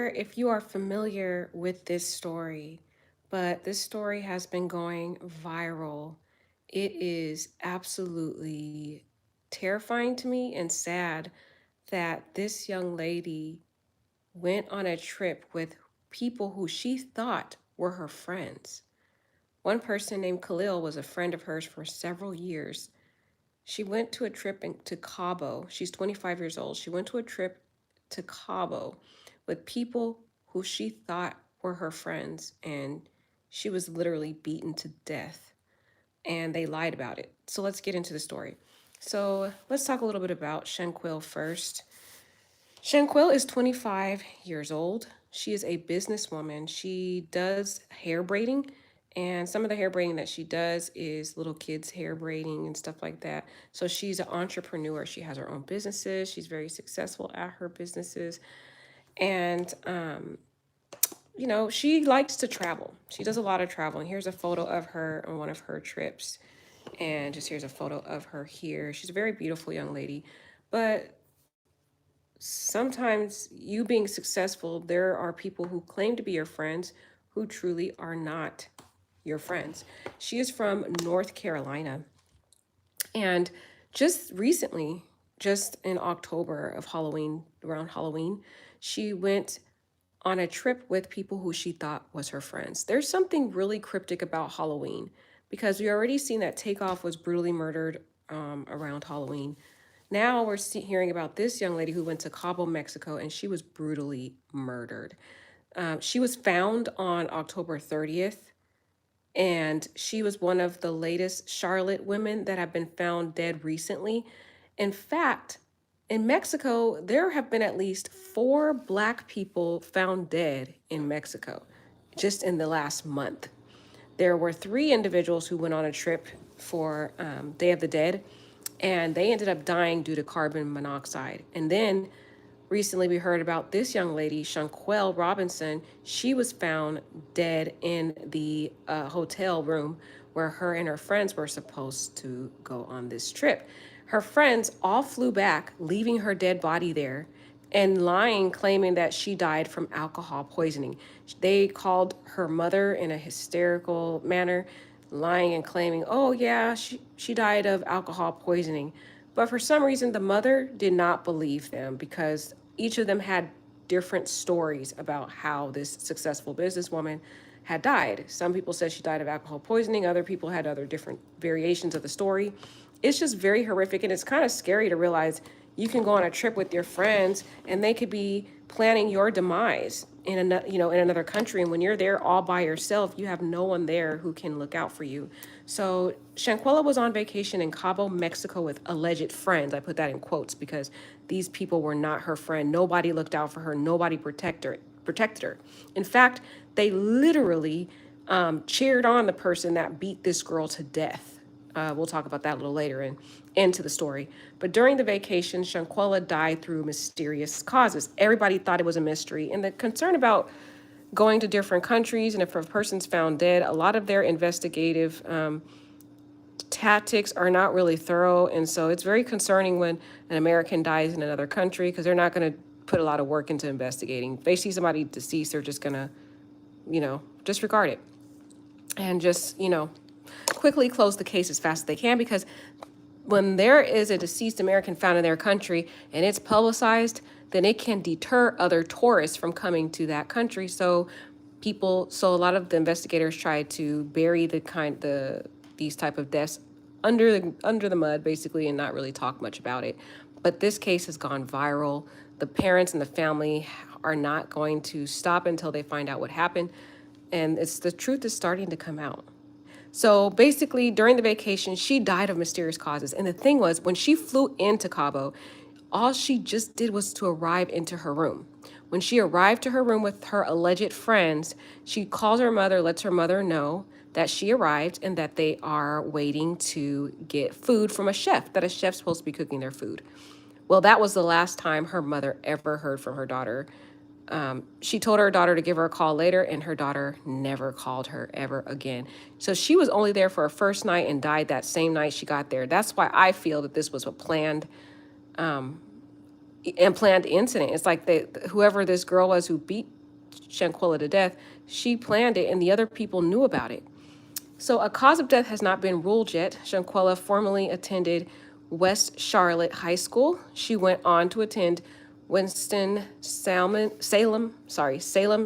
if you are familiar with this story, but this story has been going viral. It is absolutely terrifying to me and sad that this young lady went on a trip with people who she thought were her friends. One person named Khalil was a friend of hers for several years. She went to a trip to Cabo. She's 25 years old. She went to a trip to Cabo with people who she thought were her friends, and she was literally beaten to death. And they lied about it. So let's get into the story. So let's talk a little bit about Shanquella first. Shanquella is 25 years old. She is a businesswoman. She does hair braiding, and some of the hair braiding that she does is little kids' hair braiding and stuff like that. So she's an entrepreneur. She has her own businesses. She's very successful at her businesses. And, she likes to travel. She does a lot of traveling. Here's a photo of her on one of her trips. And just here's a photo of her here. She's a very beautiful young lady. But sometimes you being successful, there are people who claim to be your friends who truly are not your friends. She is from North Carolina. And just recently, just in October of Halloween, around Halloween, she went on a trip with people who she thought was her friends. There's something really cryptic about Halloween because we already seen that Takeoff was brutally murdered around Halloween. Now we're hearing about this young lady who went to Cabo, Mexico, and she was brutally murdered. She was found on October 30th, and she was one of the latest Charlotte women that have been found dead recently. In fact, in Mexico, there have been at least four Black people found dead in Mexico just in the last month. There were three individuals who went on a trip for Day of the Dead, and they ended up dying due to carbon monoxide. And then recently we heard about this young lady, Shanquella Robinson. She was found dead in the hotel room where her and her friends were supposed to go on this trip. Her friends all flew back, leaving her dead body there and lying, claiming that she died from alcohol poisoning. They called her mother in a hysterical manner, lying and claiming, oh, yeah, she died of alcohol poisoning. But for some reason, the mother did not believe them because each of them had different stories about how this successful businesswoman had died. Some people said she died of alcohol poisoning, other people had other different variations of the story. It's just very horrific, and it's kind of scary to realize you can go on a trip with your friends and they could be planning your demise in another country, and when you're there all by yourself, you have no one there who can look out for you. So Shanquella was on vacation in Cabo, Mexico with alleged friends. I put that in quotes because these people were not her friend. Nobody looked out for her. Nobody protected her. In fact, they literally cheered on the person that beat this girl to death. We'll talk about that a little later and into the story. But during the vacation, Shanquella died through mysterious causes. Everybody thought it was a mystery. And the concern about going to different countries and if a person's found dead, a lot of their investigative tactics are not really thorough. And so it's very concerning when an American dies in another country because they're not going to put a lot of work into investigating. If they see somebody deceased, they're just going to, disregard it and just, quickly close the case as fast as they can because when there is a deceased American found in their country and it's publicized, then it can deter other tourists from coming to that country. So a lot of the investigators try to bury these type of deaths under the mud basically and not really talk much about it. But this case has gone viral. The parents and the family are not going to stop until they find out what happened, and the truth is starting to come out. So basically, during the vacation, she died of mysterious causes. And the thing was, when she flew into Cabo, all she just did was to arrive into her room. When she arrived to her room with her alleged friends, she calls her mother, lets her mother know that she arrived and that they are waiting to get food from a chef, that a chef's supposed to be cooking their food. Well, that was the last time her mother ever heard from her daughter. She told her daughter to give her a call later, and her daughter never called her ever again. So she was only there for her first night and died that same night she got there. That's why I feel that this was a planned and planned the incident. It's like whoever this girl was who beat Shanquella to death, she planned it and the other people knew about it. So a cause of death has not been ruled yet. Shanquella formerly attended West Charlotte High School. She went on to attend Salem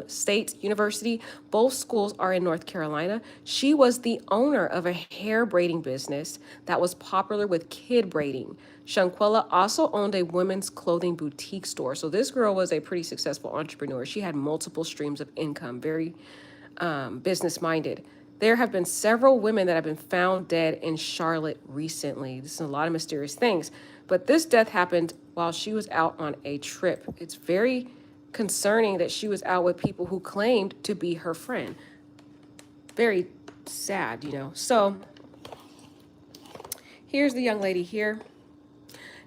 State University. Both schools are in North Carolina. She was the owner of a hair braiding business that was popular with kid braiding. Shanquella also owned a women's clothing boutique store. So this girl was a pretty successful entrepreneur. She had multiple streams of income, very business minded. There have been several women that have been found dead in Charlotte recently. This is a lot of mysterious things. But this death happened while she was out on a trip. It's very concerning that she was out with people who claimed to be her friend. Very sad, you know. So here's the young lady here.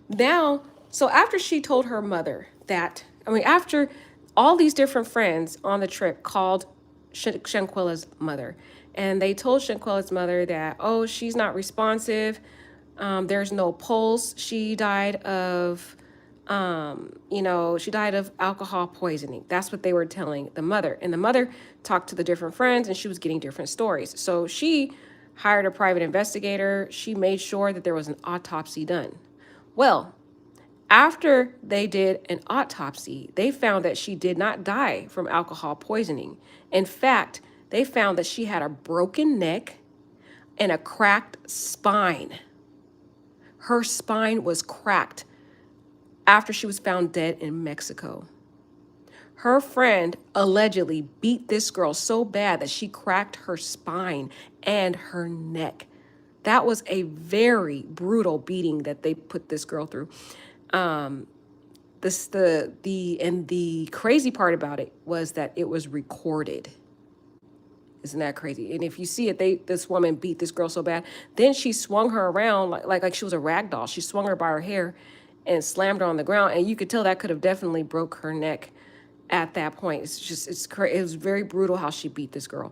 Now, so after she told her mother that, after all these different friends on the trip called Shanquella's mother, and they told Shanquella's mother that, oh, she's not responsive. There's no pulse. She died of, she died of alcohol poisoning. That's what they were telling the mother. And the mother talked to the different friends and she was getting different stories. So she hired a private investigator. She made sure that there was an autopsy done. Well, after they did an autopsy, they found that she did not die from alcohol poisoning. In fact, they found that she had a broken neck and a cracked spine. Her spine was cracked after she was found dead in Mexico. Her friend allegedly beat this girl so bad that she cracked her spine and her neck. That was a very brutal beating that they put this girl through. The crazy part about it was that it was recorded. Isn't that crazy? And if you see it, this woman beat this girl so bad. Then she swung her around like she was a rag doll. She swung her by her hair and slammed her on the ground. And you could tell that could have definitely broke her neck at that point. It was very brutal how she beat this girl.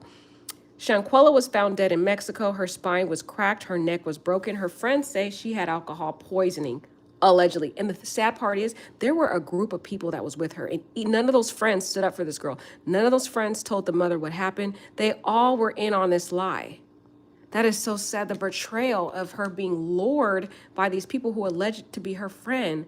Shanquella was found dead in Mexico. Her spine was cracked. Her neck was broken. Her friends say she had alcohol poisoning, allegedly. And the sad part is there were a group of people that was with her. And none of those friends stood up for this girl. None of those friends told the mother what happened. They all were in on this lie. That is so sad. The betrayal of her being lured by these people who alleged to be her friend.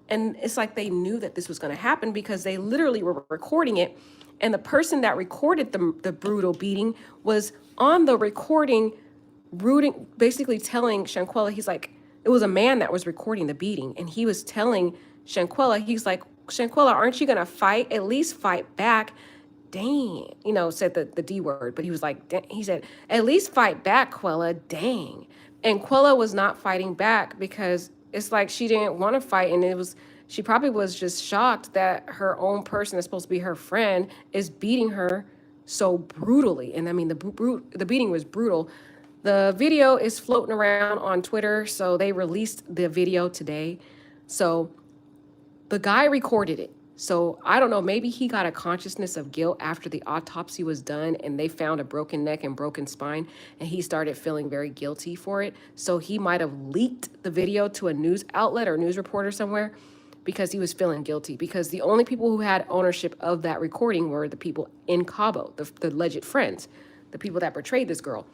And it's like they knew that this was going to happen because they literally were recording it. And the person that recorded the brutal beating was on the recording, basically telling Shanquella, he's like, it was a man that was recording the beating. And he was telling Shanquella, he's like, Shanquella, aren't you going to fight? At least fight back. Dang, said the D word, but he was like, he said, at least fight back, Quella, dang. And Quella was not fighting back because it's like she didn't want to fight. And she probably was just shocked that her own person that's supposed to be her friend is beating her so brutally. And the beating was brutal. The video is floating around on Twitter, so they released the video today. So the guy recorded it. So I don't know, maybe he got a consciousness of guilt after the autopsy was done and they found a broken neck and broken spine and he started feeling very guilty for it. So he might have leaked the video to a news outlet or news reporter somewhere because he was feeling guilty, because the only people who had ownership of that recording were the people in Cabo, the alleged friends, the people that betrayed this girl.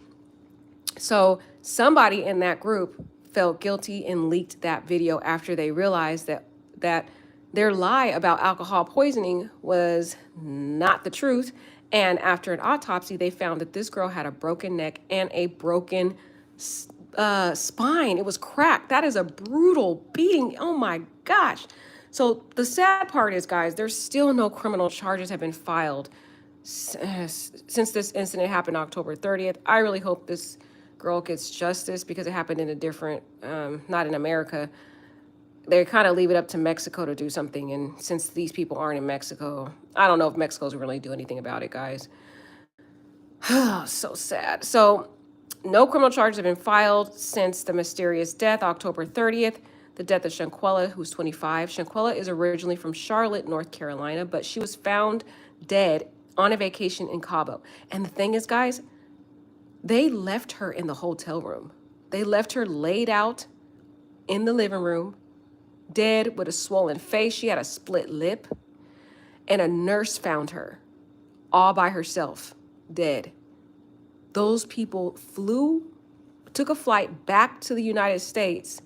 So somebody in that group felt guilty and leaked that video after they realized that their lie about alcohol poisoning was not the truth. And after an autopsy, they found that this girl had a broken neck and a broken spine. It was cracked. That is a brutal beating. Oh my gosh. So the sad part is, guys, there's still no criminal charges have been filed since this incident happened October 30th. I really hope this girl gets justice because it happened in a different, not in America. They kind of leave it up to Mexico to do something. And since these people aren't in Mexico, I don't know if Mexico's really do anything about it, guys. So sad. So no criminal charges have been filed since the mysterious death, October 30th, the death of Shanquella, who's 25. Shanquella is originally from Charlotte, North Carolina, but she was found dead on a vacation in Cabo. And the thing is, guys, they left her in the hotel room. They left her laid out in the living room dead with a swollen face. She had a split lip. And a nurse found her all by herself, dead. Those people took a flight back to the United States,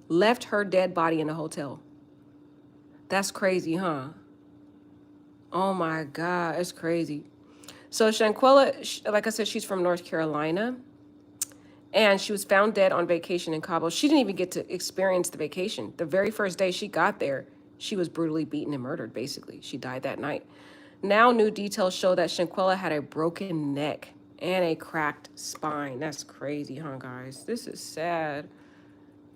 left her dead body in a hotel. That's crazy, huh? Oh my God, it's crazy. So Shanquella, like I said, she's from North Carolina. And she was found dead on vacation in Cabo. She didn't even get to experience the vacation. The very first day she got there, she was brutally beaten and murdered, basically. She died that night. Now, new details show that Shanquella had a broken neck and a cracked spine. That's crazy, huh, guys? This is sad.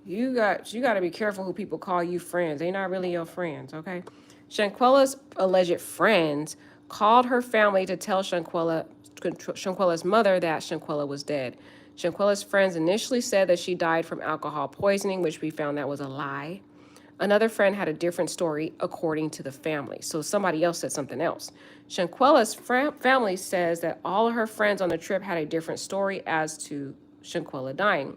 You got to be careful who people call you friends. They're not really your friends, okay? Shanquella's alleged friends called her family to tell Shanquella's mother that Shanquella was dead. Shanquella's friends initially said that she died from alcohol poisoning, which we found that was a lie. Another friend had a different story according to the family. So somebody else said something else. Shanquella's family says that all of her friends on the trip had a different story as to Shanquella dying.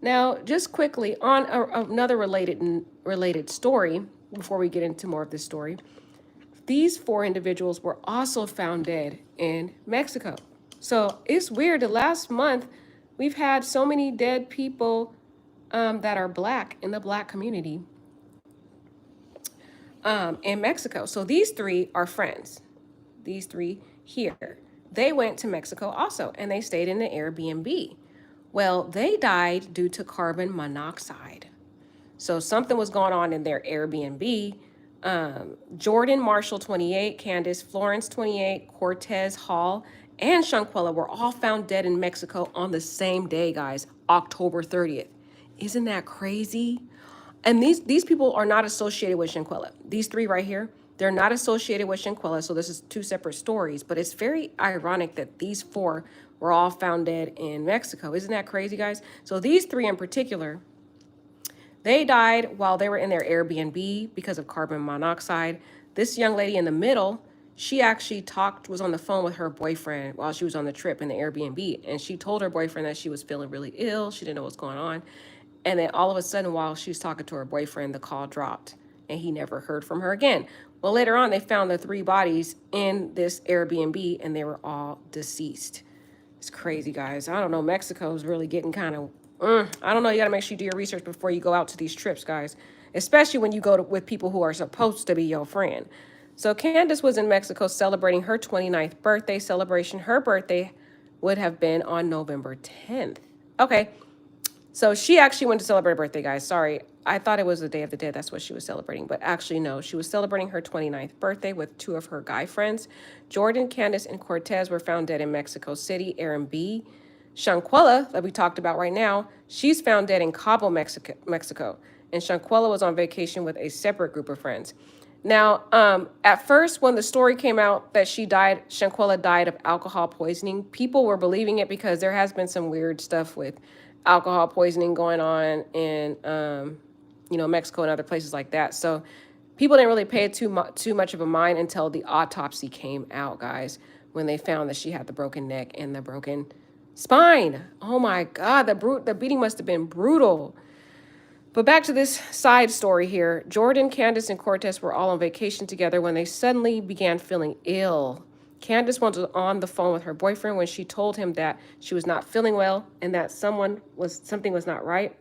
Now, just quickly on another related story, before we get into more of this story, these 4 individuals were also found dead in Mexico. So it's weird. The last month, we've had so many dead people that are Black in the Black community in Mexico. So these 3 are friends. These 3 here. They went to Mexico also, and they stayed in the Airbnb. Well, they died due to carbon monoxide. So something was going on in their Airbnb. Jordan Marshall, 28, Candace Florence, 28, Cortez Hall, and Shanquella were all found dead in Mexico on the same day, guys, October 30th. Isn't that crazy? And these people are not associated with Shanquella. These 3 right here, they're not associated with Shanquella, so this is 2 separate stories. But it's very ironic that these 4 were all found dead in Mexico. Isn't that crazy, guys? So these 3 in particular, they died while they were in their Airbnb because of carbon monoxide. This young lady in the middle, she actually was on the phone with her boyfriend while she was on the trip in the Airbnb. And she told her boyfriend that she was feeling really ill. She didn't know what's going on. And then all of a sudden, while she was talking to her boyfriend, the call dropped and he never heard from her again. Well, later on, they found the 3 bodies in this Airbnb and they were all deceased. It's crazy, guys. I don't know. Mexico's really getting kind of, I don't know. You got to make sure you do your research before you go out to these trips, guys, especially when you go with people who are supposed to be your friend. So Candace was in Mexico celebrating her 29th birthday celebration. Her birthday would have been on November 10th. Okay. So she actually went to celebrate her birthday, guys. Sorry. I thought it was the Day of the Dead. That's what she was celebrating. But actually, no. She was celebrating her 29th birthday with 2 of her guy friends. Jordan, Candace, and Cortez were found dead in Mexico City, Airbnb. Shanquella, that we talked about right now, she's found dead in Cabo, Mexico. And Shanquella was on vacation with a separate group of friends. Now, at first, when the story came out that Shanquella died of alcohol poisoning, people were believing it because there has been some weird stuff with alcohol poisoning going on in, Mexico and other places like that. So people didn't really pay too much of a mind until the autopsy came out, guys, when they found that she had the broken neck and the broken spine. Oh my God, the beating must have been brutal. But back to this side story here. Jordan, Candace, and Cortez were all on vacation together when they suddenly began feeling ill. Candace was on the phone with her boyfriend when she told him that she was not feeling well and that something was not right.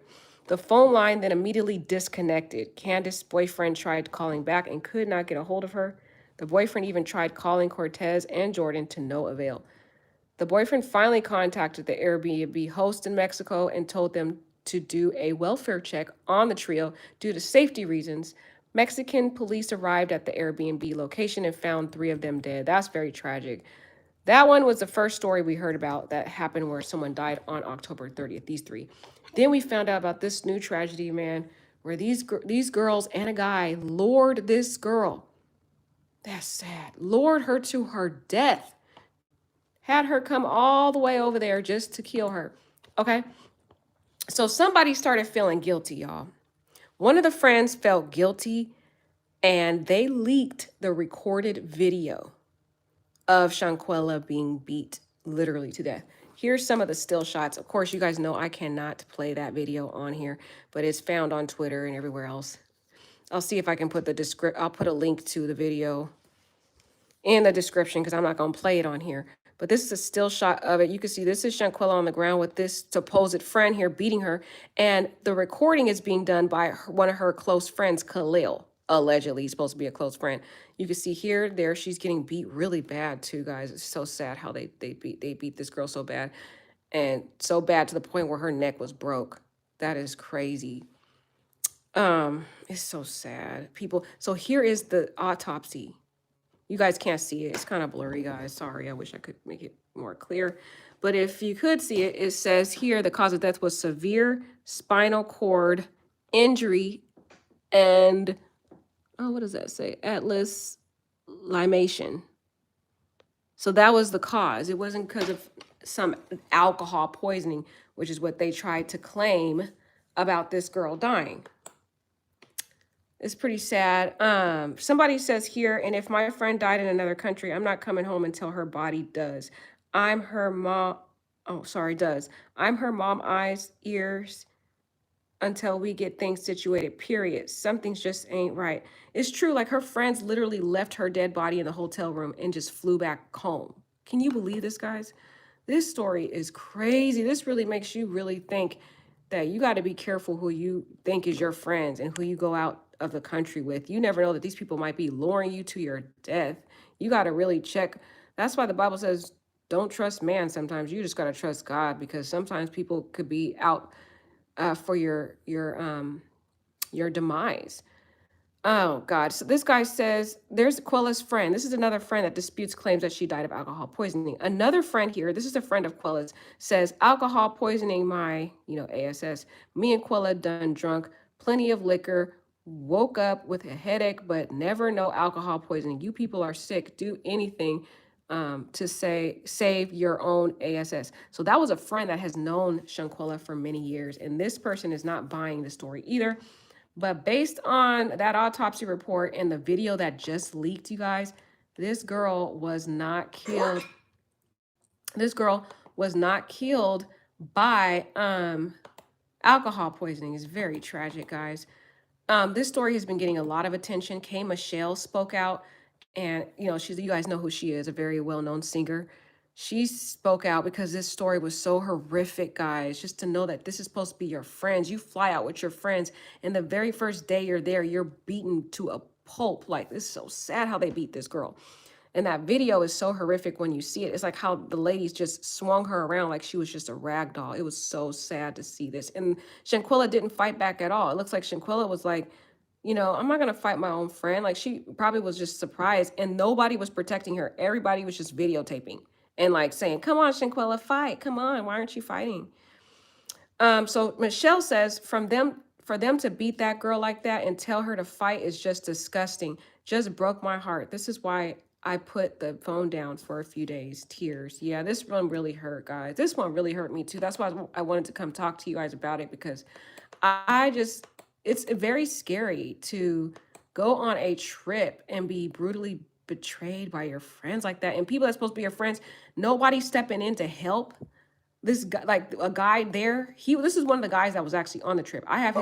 The phone line then immediately disconnected. Candace's boyfriend tried calling back and could not get a hold of her. The boyfriend even tried calling Cortez and Jordan to no avail. The boyfriend finally contacted the Airbnb host in Mexico and told them to do a welfare check on the trio due to safety reasons. Mexican police arrived at the Airbnb location and found 3 of them dead. That's very tragic. That one was the first story we heard about that happened where someone died on October 30th, these 3. Then we found out about this new tragedy, man, where these girls and a guy lured this girl. That's sad. Lured her to her death. Had her come all the way over there just to kill her. Okay? So somebody started feeling guilty, y'all. One of the friends felt guilty and they leaked the recorded video of Shanquella being beat literally to death. Here's some of the still shots. Of course, you guys know I cannot play that video on here, but it's found on Twitter and everywhere else. I'll see if I can put I'll put a link to the video in the description because I'm not going to play it on here. But this is a still shot of it. You can see this is Shanquella on the ground with this supposed friend here beating her. And the recording is being done by one of her close friends, Khalil. Allegedly, he's supposed to be a close friend. You can see here, there, she's getting beat really bad too, guys. It's so sad how they beat this girl so bad. And so bad to the point where her neck was broke. That is crazy. It's so sad. People, so here is the autopsy. You guys can't see it. It's kind of blurry, guys. Sorry, I wish I could make it more clear. But if you could see it, it says here the cause of death was severe spinal cord injury and, oh, what does that say? Atlas limation. So that was the cause. It wasn't because of some alcohol poisoning, which is what they tried to claim about this girl dying. It's pretty sad. Somebody says here, and if my friend died in another country, I'm not coming home until her body does. I'm her mom. Oh, sorry, does. I'm her mom, eyes, ears, until we get things situated, period. Something's just ain't right. It's true. Like her friends literally left her dead body in the hotel room and just flew back home. Can you believe this, guys? This story is crazy. This really makes you really think that you got to be careful who you think is your friends and who you go out of the country with. You never know that these people might be luring you to your death. You got to really check. That's why the Bible says, don't trust man sometimes. You just got to trust God, because sometimes people could be out for your demise. Oh, God. So this guy says, there's Quella's friend. This is another friend that disputes claims that she died of alcohol poisoning. Another friend here, this is a friend of Quella's, says, alcohol poisoning my, ASS. Me and Quella done drunk, plenty of liquor, woke up with a headache, but never no alcohol poisoning. You people are sick. Do anything to save your own ASS. So that was a friend that has known Shanquella for many years. And this person is not buying the story either. But based on that autopsy report and the video that just leaked, you guys, this girl was not killed. This girl was not killed by alcohol poisoning. It's very tragic, guys. This story has been getting a lot of attention. Kay Michelle spoke out, and you guys know who she is, a very well-known singer. She spoke out because this story was so horrific, guys. Just to know that this is supposed to be your friends. You fly out with your friends, and the very first day you're there, you're beaten to a pulp. Like, this is so sad how they beat this girl. And that video is so horrific when you see it. It's like how the ladies just swung her around like she was just a rag doll. It was so sad to see this. And Shanquella didn't fight back at all. It looks like Shanquella was like, I'm not going to fight my own friend. Like, she probably was just surprised, and nobody was protecting her. Everybody was just videotaping and like saying, come on, Shanquella, fight. Come on. Why aren't you fighting? So Michelle says for them to beat that girl like that and tell her to fight is just disgusting. Just broke my heart. This is why I put the phone down for a few days. Tears. Yeah, this one really hurt, guys. This one really hurt me too. That's why I wanted to come talk to you guys about it, because it's very scary to go on a trip and be brutally betrayed by your friends like that. And people that's supposed to be your friends, nobody stepping in to help. This guy, like a guy there, this is one of the guys that was actually on the trip. I have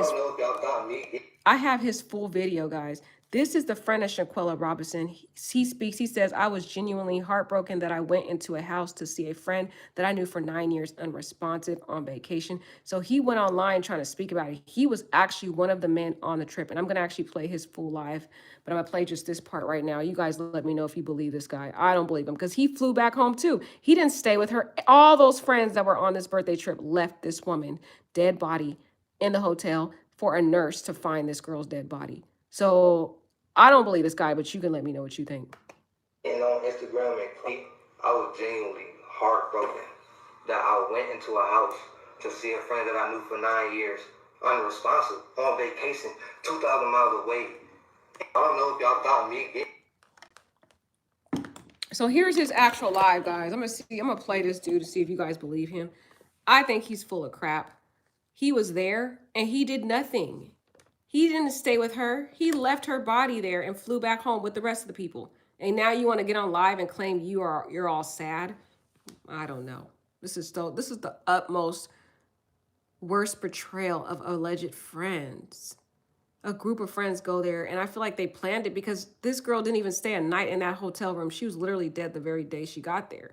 his full video, guys. This is the friend of Shanquella Robinson. He speaks. He says, I was genuinely heartbroken that I went into a house to see a friend that I knew for 9 years unresponsive on vacation. So he went online trying to speak about it. He was actually one of the men on the trip. And I'm going to actually play his full live, but I'm going to play just this part right now. You guys let me know if you believe this guy. I don't believe him, because he flew back home too. He didn't stay with her. All those friends that were on this birthday trip left this woman, dead body, in the hotel for a nurse to find this girl's dead body. So I don't believe this guy, but you can let me know what you think. And on Instagram I was genuinely heartbroken that I went into a house to see a friend that I knew for 9 years, unresponsive, on vacation, 2,000 miles away. I don't know if y'all got me. So here's his actual live, guys. I'm gonna play this dude to see if you guys believe him. I think he's full of crap. He was there and he did nothing. He didn't stay with her. He left her body there and flew back home with the rest of the people. And now you want to get on live and claim you're all sad? I don't know. This is the utmost worst betrayal of alleged friends. a group of friends go there, and I feel like they planned it because this girl didn't even stay a night in that hotel room. She was literally dead the very day she got there.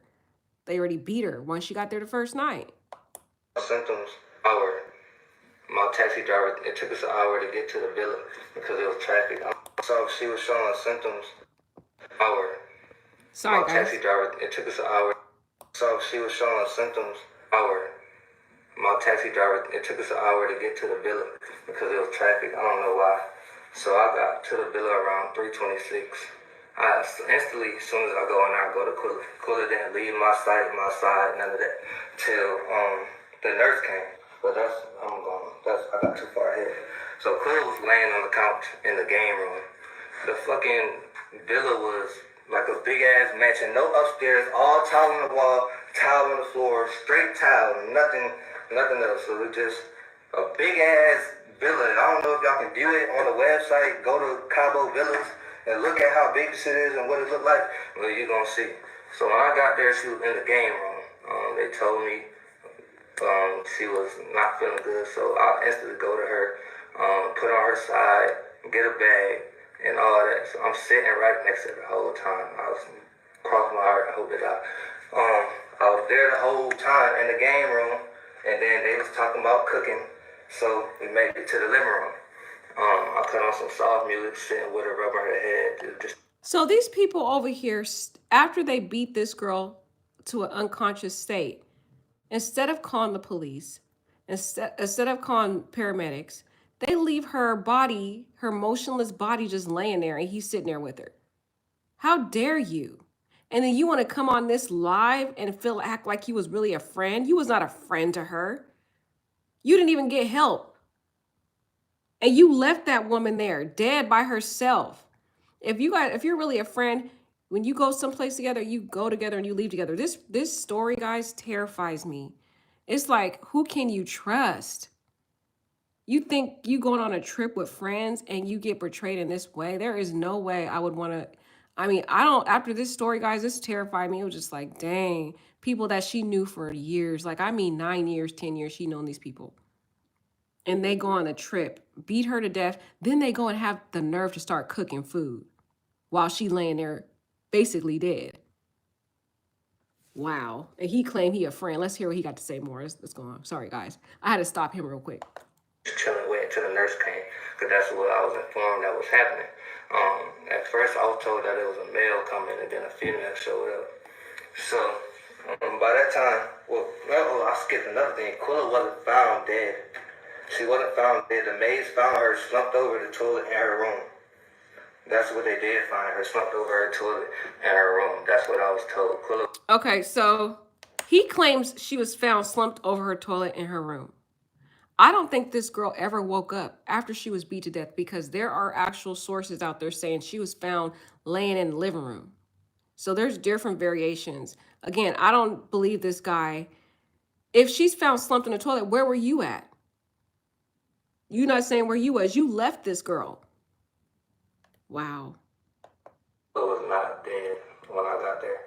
They already beat her once she got there the first night. Symptoms. Hour. My taxi driver. It took us an hour to get to the villa because it was traffic. So she was showing symptoms. Hour. Sorry, My guys. taxi driver. It took us an hour. So she was showing symptoms. Hour. My taxi driver. It took us an hour to get to the villa because it was traffic. I don't know why. So I got to the villa around 3:26. I instantly, as soon as I go in, I go to Quilla. Quilla didn't leave my side, none of that, till the nurse came. But I got too far ahead. So Quilla was laying on the couch in the game room. The fucking villa was like a big ass mansion, no upstairs, all tile on the wall, tile on the floor, straight tile, nothing else. So it was just a big ass villa. I don't know if y'all can view it on the website. Go to Cabo Villas and look at how big this shit is and what it looked like. Well, you're gonna see. So when I got there, she was in the game room. They told me she was not feeling good, so I instantly go to her, put her on her side, get a bag, and all that. So I'm sitting right next to her the whole time. I was crossing my heart. I hope it out. I was there the whole time in the game room, and then they was talking about cooking. So we made it to the living room. I put on some soft music, sitting with her, rubbing her head. So these people over here, after they beat this girl to an unconscious state, instead of calling the police, instead of calling paramedics, they leave her body, her motionless body, just laying there, and he's sitting there with her. How dare you? And then you want to come on this live and act like you was really a friend. You was not a friend to her. You didn't even get help. And you left that woman there dead by herself. If you're really a friend, when you go someplace together, you go together and you leave together. This story, guys, terrifies me. It's like, who can you trust? You think you going on a trip with friends and you get betrayed in this way? There is no way I would want to. I mean, I don't, after this story, guys, this terrified me. It was just like, dang, people that she knew for years. Like, I mean, 9 years, 10 years, she known these people. And they go on a trip, beat her to death. Then they go and have the nerve to start cooking food while she laying there basically dead. Wow. And he claimed he a friend. Let's hear what he got to say more. Let's go on. Sorry, guys. I had to stop him real quick. Chilling with until the nurse came, because that's what I was informed that was happening. At first, I was told that it was a male coming, and then a female showed up. So by that time, I skipped another thing. Quilla wasn't found dead. She wasn't found dead. The maids found her slumped over the toilet in her room. That's what they did find her, slumped over her toilet in her room. That's what I was told. Quilla. Okay, so he claims she was found slumped over her toilet in her room. I don't think this girl ever woke up after she was beat to death, because there are actual sources out there saying she was found laying in the living room. So there's different variations. Again, I don't believe this guy. If she's found slumped in the toilet, where were you at? You're not saying where you was. You left this girl. Wow. I was not dead when I got there.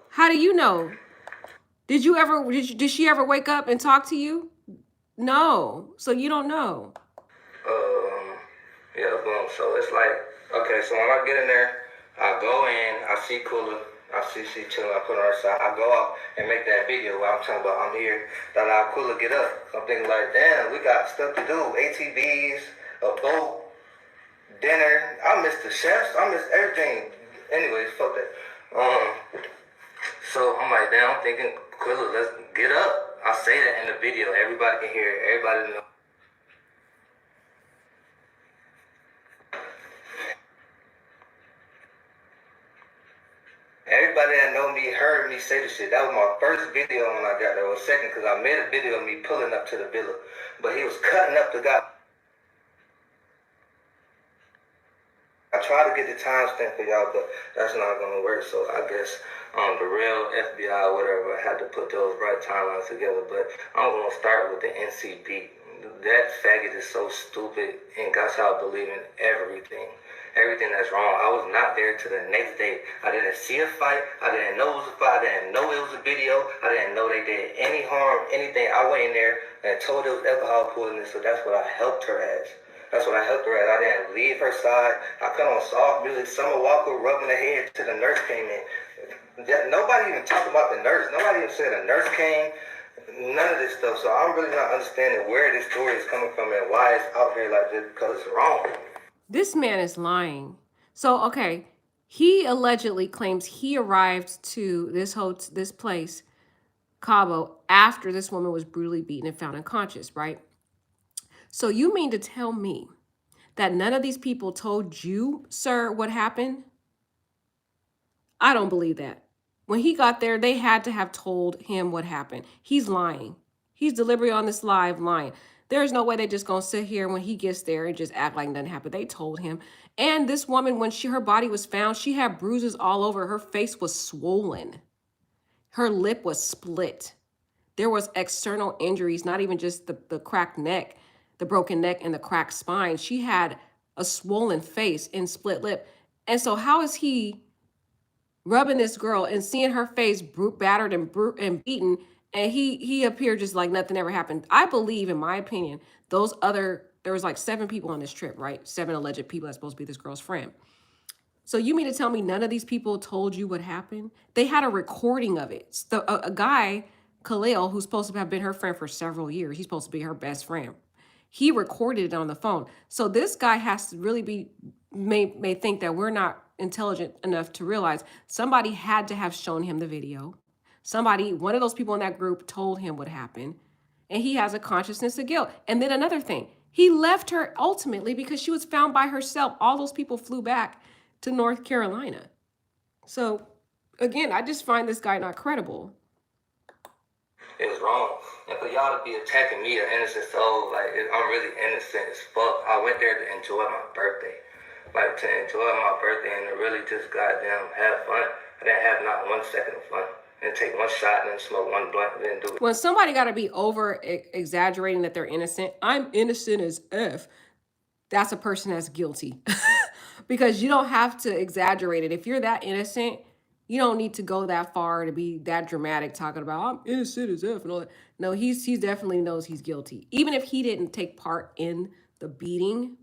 How do you know? Did she ever wake up and talk to you? No. So you don't know. Yeah, boom. So it's like, okay, so when I get in there, I go in, I see Cooler, I see she chilling, I put her aside, I go out and make that video where I'm talking about I'm here, that I Cooler get up. So I'm thinking like, damn, we got stuff to do, ATVs, a boat, dinner. I miss the chefs, I miss everything. Anyways, fuck that. So I'm like, damn, I'm thinking, Quilla, let's get up. I say that in the video. Everybody can hear it. Everybody know. Everybody that know me heard me say this shit. That was my first video when I got there. It was second because I made a video of me pulling up to the villa. But he was cutting up the guy. I tried to get the timestamp for y'all, but that's not going to work. So I guess the real FBI or whatever had to put those right timelines together. But I'm going to start with the NCB. That faggot is so stupid and got y'all believing everything. Everything that's wrong. I was not there till the next day. I didn't see a fight. I didn't know it was a fight. I didn't know it was a video. I didn't know they did any harm, anything. I went in there and told it was alcohol poisoning, so that's what I helped her as. That's what I helped her at. I didn't leave her side. I put on soft music. Summer Walker rubbing her head till the nurse came in. Nobody even talked about the nurse. Nobody even said a nurse came. None of this stuff. So I'm really not understanding where this story is coming from and why it's out here like this, because it's wrong. This man is lying. So, okay, he allegedly claims he arrived to this place, Cabo, after this woman was brutally beaten and found unconscious, right? So you mean to tell me that none of these people told you, sir, what happened? I don't believe that. When he got there, they had to have told him what happened. He's lying. He's deliberately on this live lying. There's no way they just gonna sit here when he gets there and just act like nothing happened. They told him. And this woman, when her body was found, she had bruises all over. Her face was swollen. Her lip was split. There was external injuries, not even just the cracked neck, the broken neck and the cracked spine. She had a swollen face and split lip. And so how is he rubbing this girl and seeing her face battered and beaten, and he appeared just like nothing ever happened? I believe, in my opinion, there was like 7 people on this trip, right? 7 alleged people that's supposed to be this girl's friend. So you mean to tell me none of these people told you what happened? They had a recording of it. A guy, Khalil, who's supposed to have been her friend for several years, he's supposed to be her best friend. He recorded it on the phone. So this guy has to really may think that we're not intelligent enough to realize somebody had to have shown him the video. One of those people in that group told him what happened, and he has a consciousness of guilt. And then another thing, he left her ultimately because she was found by herself. All those people flew back to North Carolina. So again, I just find this guy not credible. It's wrong. And for y'all to be attacking me, an innocent soul, like, I'm really innocent as fuck. I went there to enjoy my birthday. Like, to enjoy my birthday and to really just goddamn have fun. I didn't have not 1 second of fun. And take 1 shot and then smoke 1 blunt and then do it. When somebody got to be over exaggerating that they're innocent, I'm innocent as F, that's a person that's guilty. Because you don't have to exaggerate it. If you're that innocent, you don't need to go that far to be that dramatic talking about I'm innocent as F and all that. No, he definitely knows he's guilty. Even if he didn't take part in the beating,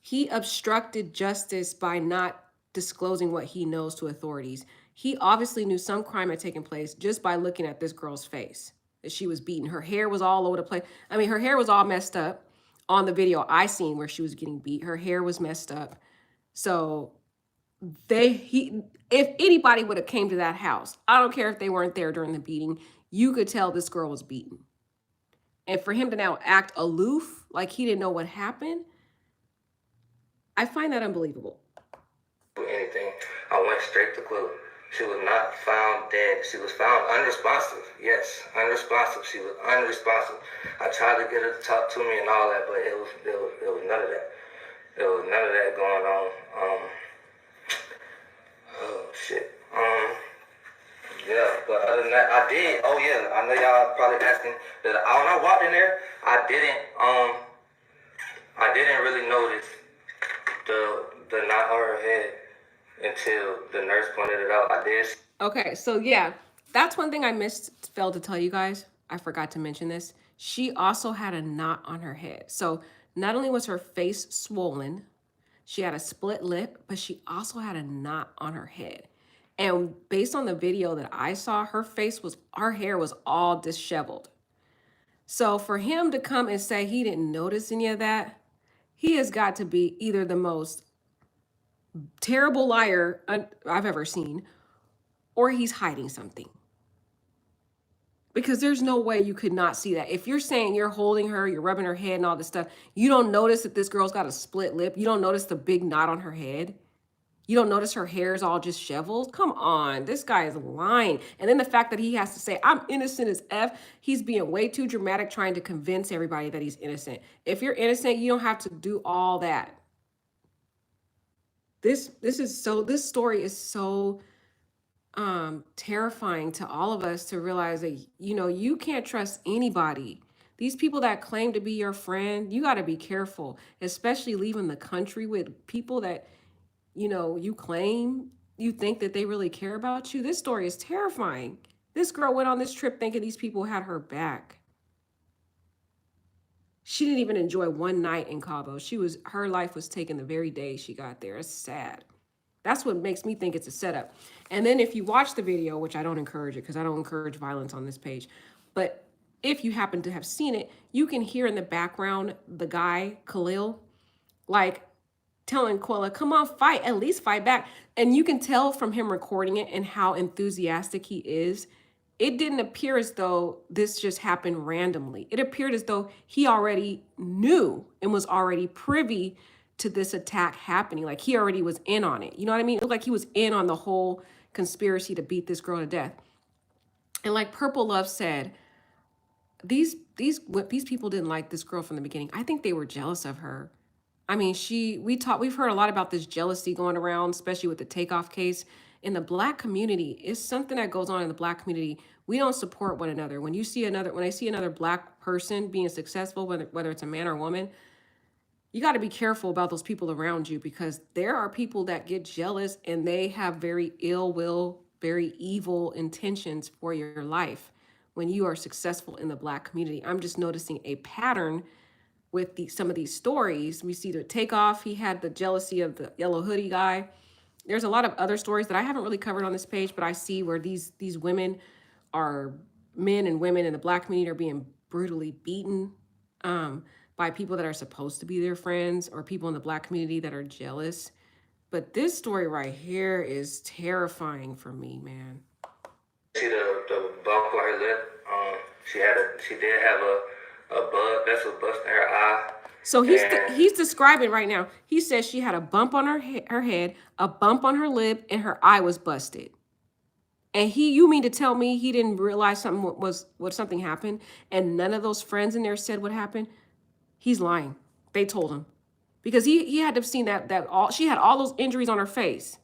he obstructed justice by not disclosing what he knows to authorities. He obviously knew some crime had taken place just by looking at this girl's face. That she was beaten. Her hair was all over the place. I mean, her hair was all messed up on the video I seen where she was getting beat. Her hair was messed up. So if anybody would have came to that house, I don't care if they weren't there during the beating, you could tell this girl was beaten. And for him to now act aloof, like he didn't know what happened, I find that unbelievable. Anything. I went straight to clue. She was not found dead. She was found unresponsive. Yes, unresponsive. She was unresponsive. I tried to get her to talk to me and all that, but it was none of that. There was none of that going on. Oh shit. Yeah, but other than that, I did. Oh yeah, I know y'all probably asking that. When I walked in there, I didn't really notice the knot on her head until the nurse pointed it out. I did. Okay, so yeah, that's one thing I failed to tell you guys. I forgot to mention this. She also had a knot on her head. So not only was her face swollen, she had a split lip, but she also had a knot on her head. And based on the video that I saw, her hair was all disheveled. So for him to come and say he didn't notice any of that, he has got to be either the most terrible liar I've ever seen, or he's hiding something. Because there's no way you could not see that. If you're saying you're holding her, you're rubbing her head and all this stuff, you don't notice that this girl's got a split lip. You don't notice the big knot on her head. You don't notice her hair is all disheveled. Come on, this guy is lying. And then the fact that he has to say, I'm innocent as F, he's being way too dramatic trying to convince everybody that he's innocent. If you're innocent, you don't have to do all that. This story is so terrifying to all of us to realize that, you can't trust anybody. These people that claim to be your friend, you got to be careful, especially leaving the country with people that, you think that they really care about you. This story is terrifying. This girl went on this trip thinking these people had her back. She didn't even enjoy one night in Cabo. Her life was taken the very day she got there. It's sad. That's what makes me think it's a setup. And then if you watch the video, which I don't encourage it because I don't encourage violence on this page, but if you happen to have seen it, you can hear in the background the guy, Khalil, like telling Quella, come on, fight, at least fight back. And you can tell from him recording it and how enthusiastic he is. It didn't appear as though this just happened randomly. It appeared as though he already knew and was already privy to this attack happening. Like he already was in on it. You know what I mean? It looked like he was in on the whole conspiracy to beat this girl to death. And like Purple Love said, these people didn't like this girl from the beginning. I think they were jealous of her. I mean, we've heard a lot about this jealousy going around, especially with the Takeoff case. In the Black community, it's something that goes on in the Black community. We don't support one another. When I see another Black person being successful, whether it's a man or a woman, you got to be careful about those people around you, because there are people that get jealous and they have very ill will, very evil intentions for your life when you are successful in the Black community. I'm just noticing a pattern with some of these stories. We see the Takeoff, he had the jealousy of the yellow hoodie guy. There's a lot of other stories that I haven't really covered on this page, but I see where these women are, men and women in the Black community are being brutally beaten by people that are supposed to be their friends, or people in the Black community that are jealous. But this story right here is terrifying for me, man. See the bump on her lip. She did have a blood vessel bust in her eye. So he's describing right now. He says she had a bump on her head, a bump on her lip, and her eye was busted. And you mean to tell me he didn't realize something happened, and none of those friends in there said what happened? He's lying. They told him, because he had to have seen that she had all those injuries on her face.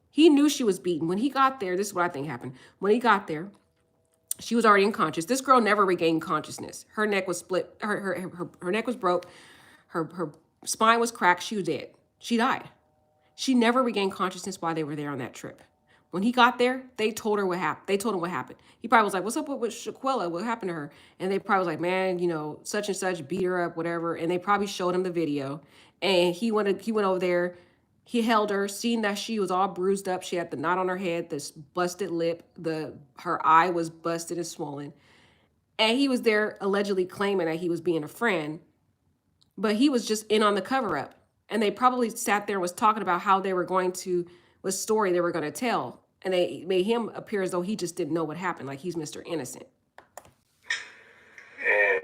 He knew she was beaten when he got there. This is what I think happened. When he got there, she was already unconscious. This girl never regained consciousness. Her neck was split. Her neck was broke. Her spine was cracked. She was dead. She died. She never regained consciousness while they were there on that trip. When he got there, they told her what happened. They told him what happened. He probably was like, "What's up with Shanquella? What happened to her?" And they probably was like, "Man, such and such beat her up, whatever." And they probably showed him the video. And he went over there. He held her, seen that she was all bruised up. She had the knot on her head, this busted lip, her eye was busted and swollen. And he was there allegedly claiming that he was being a friend, but he was just in on the cover up. And they probably sat there and was talking about how they were going to, what story they were going to tell. And they made him appear as though he just didn't know what happened, like he's Mr. Innocent. And